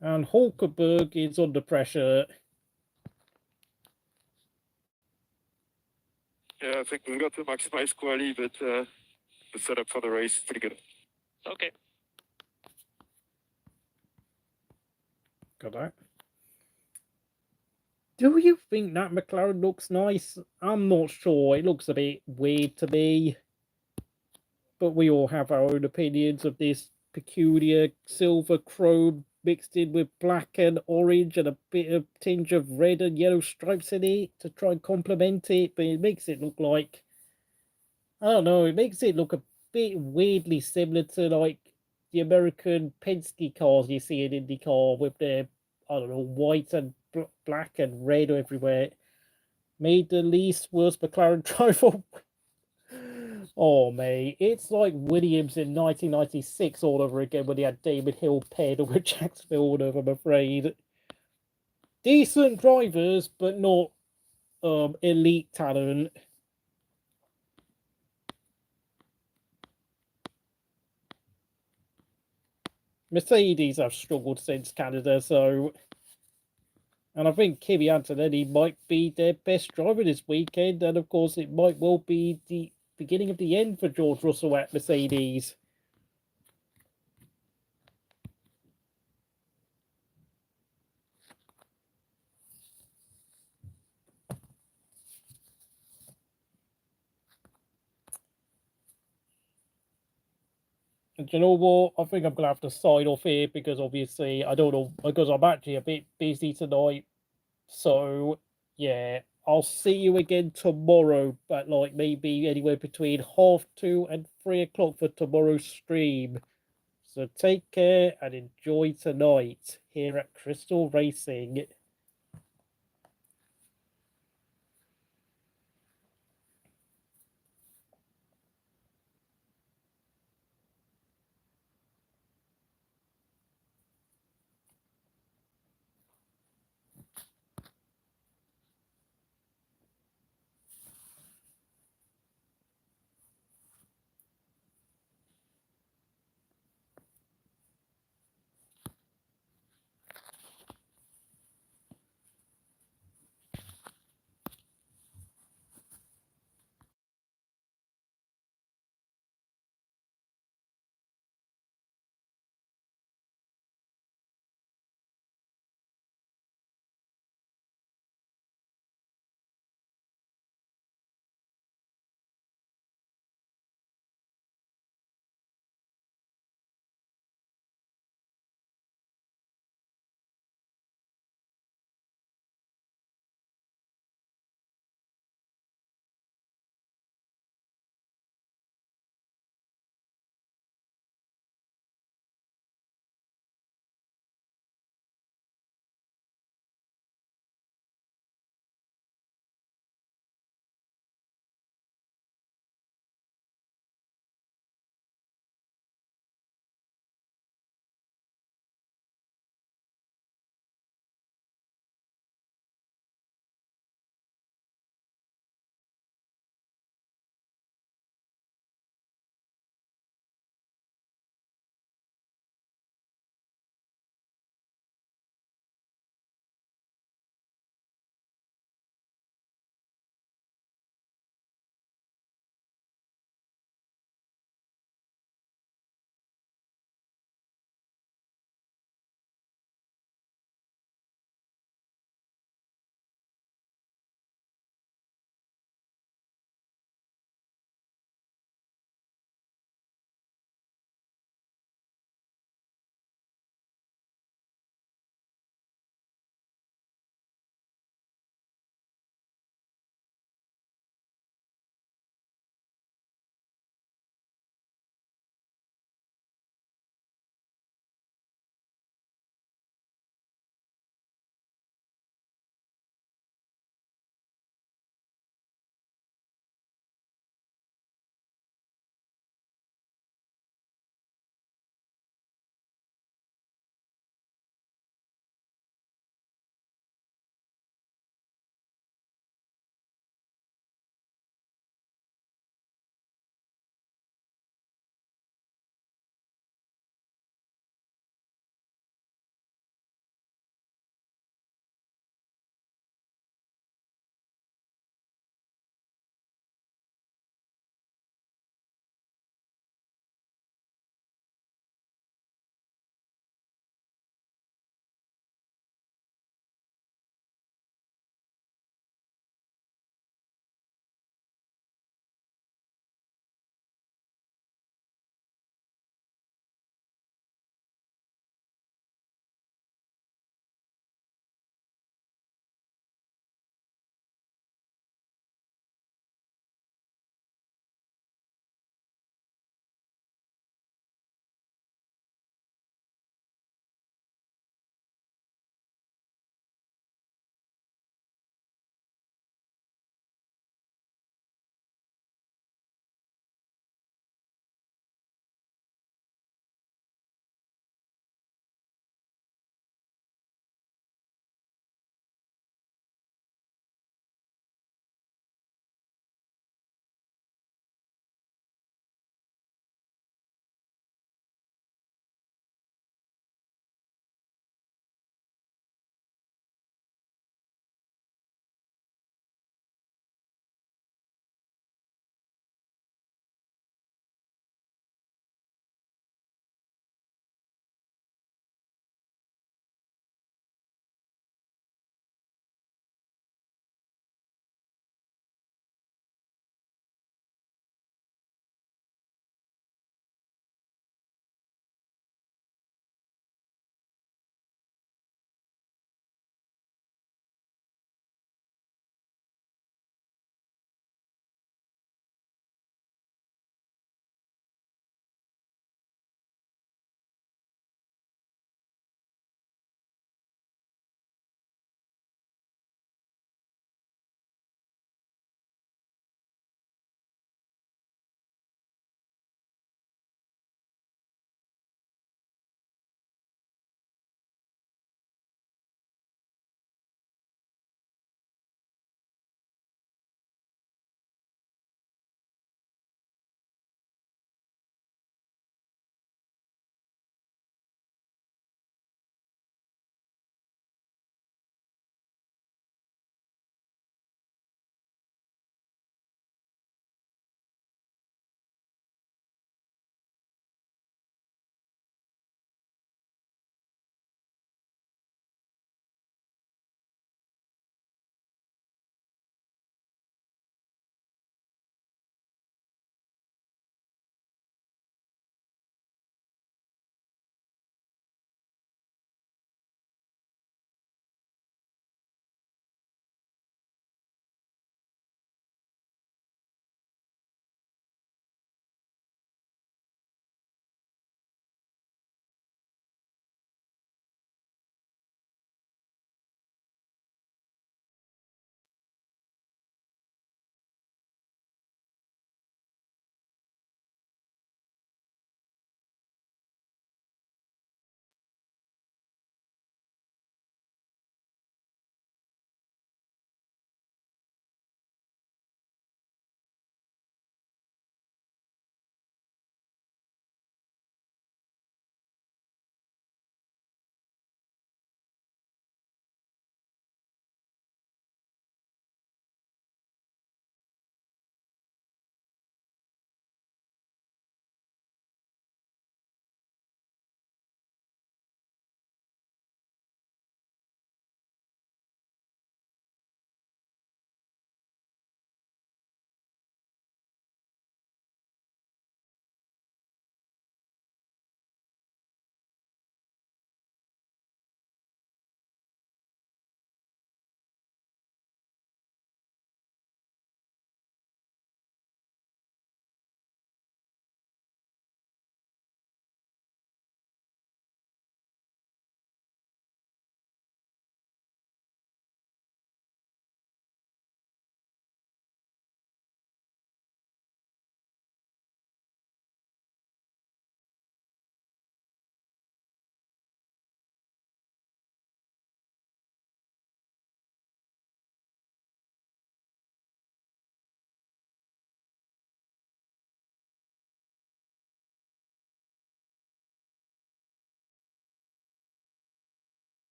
Speaker 1: And Hulkenberg is under pressure.
Speaker 2: Yeah, I think we got the maximized quali, but the setup for the race is pretty good. Okay.
Speaker 1: Got that. Do you think that McLaren looks nice? I'm not sure. It looks a bit weird to me. But we all have our own opinions of this peculiar silver chrome mixed in with black and orange and a bit of tinge of red and yellow stripes in it to try and complement it. But it makes it look like, I don't know, it makes it look a bit weirdly similar to like the American Penske cars you see in IndyCar with their, I don't know, white and black and red everywhere. Made the least worst McLaren driver. Oh, mate, it's like Williams in 1996 all over again when he had David Hill paired with Jack Villeneuve, I'm afraid. Decent drivers, but not elite talent. Mercedes have struggled since Canada, so... And I think Kimi Antonelli might be their best driver this weekend, and of course it might well be the beginning of the end for George Russell at Mercedes. And you know what? I think I'm going to have to sign off here because obviously, I don't know, because I'm actually a bit busy tonight. So, yeah, I'll see you again tomorrow, but like maybe anywhere between 2:30 and 3 o'clock for tomorrow's stream. So take care and enjoy tonight here at Crystal Racing.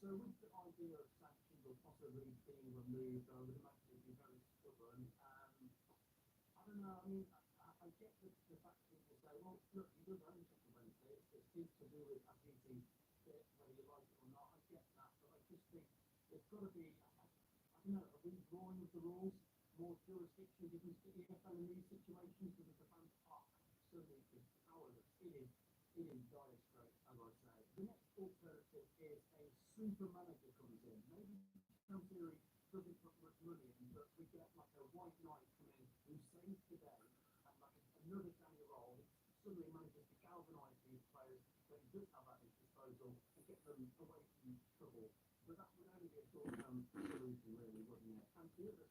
Speaker 3: So with the idea of sanctions or possibly being removed, I would imagine it'd be very stubborn. I don't know. I mean, I get the fact that people say, well, look, he does own something Wednesday. It's his to do with as he sees fit, whether you like it or not. I get that, but I just think there's got to be, I don't know, a redrawing of the rules, more jurisdiction given to the EFL in these situations because the fans are absolutely powerless. It is dire straits, as I say. The next alternative is a super manager comes in. Maybe some theory doesn't put much money in, but we get like a white knight come in who saves today and like another Daniel role. Suddenly manages to galvanise these players that he does have at his disposal and get them away from trouble. But that would only be a short-term solution, really, wouldn't it? And the other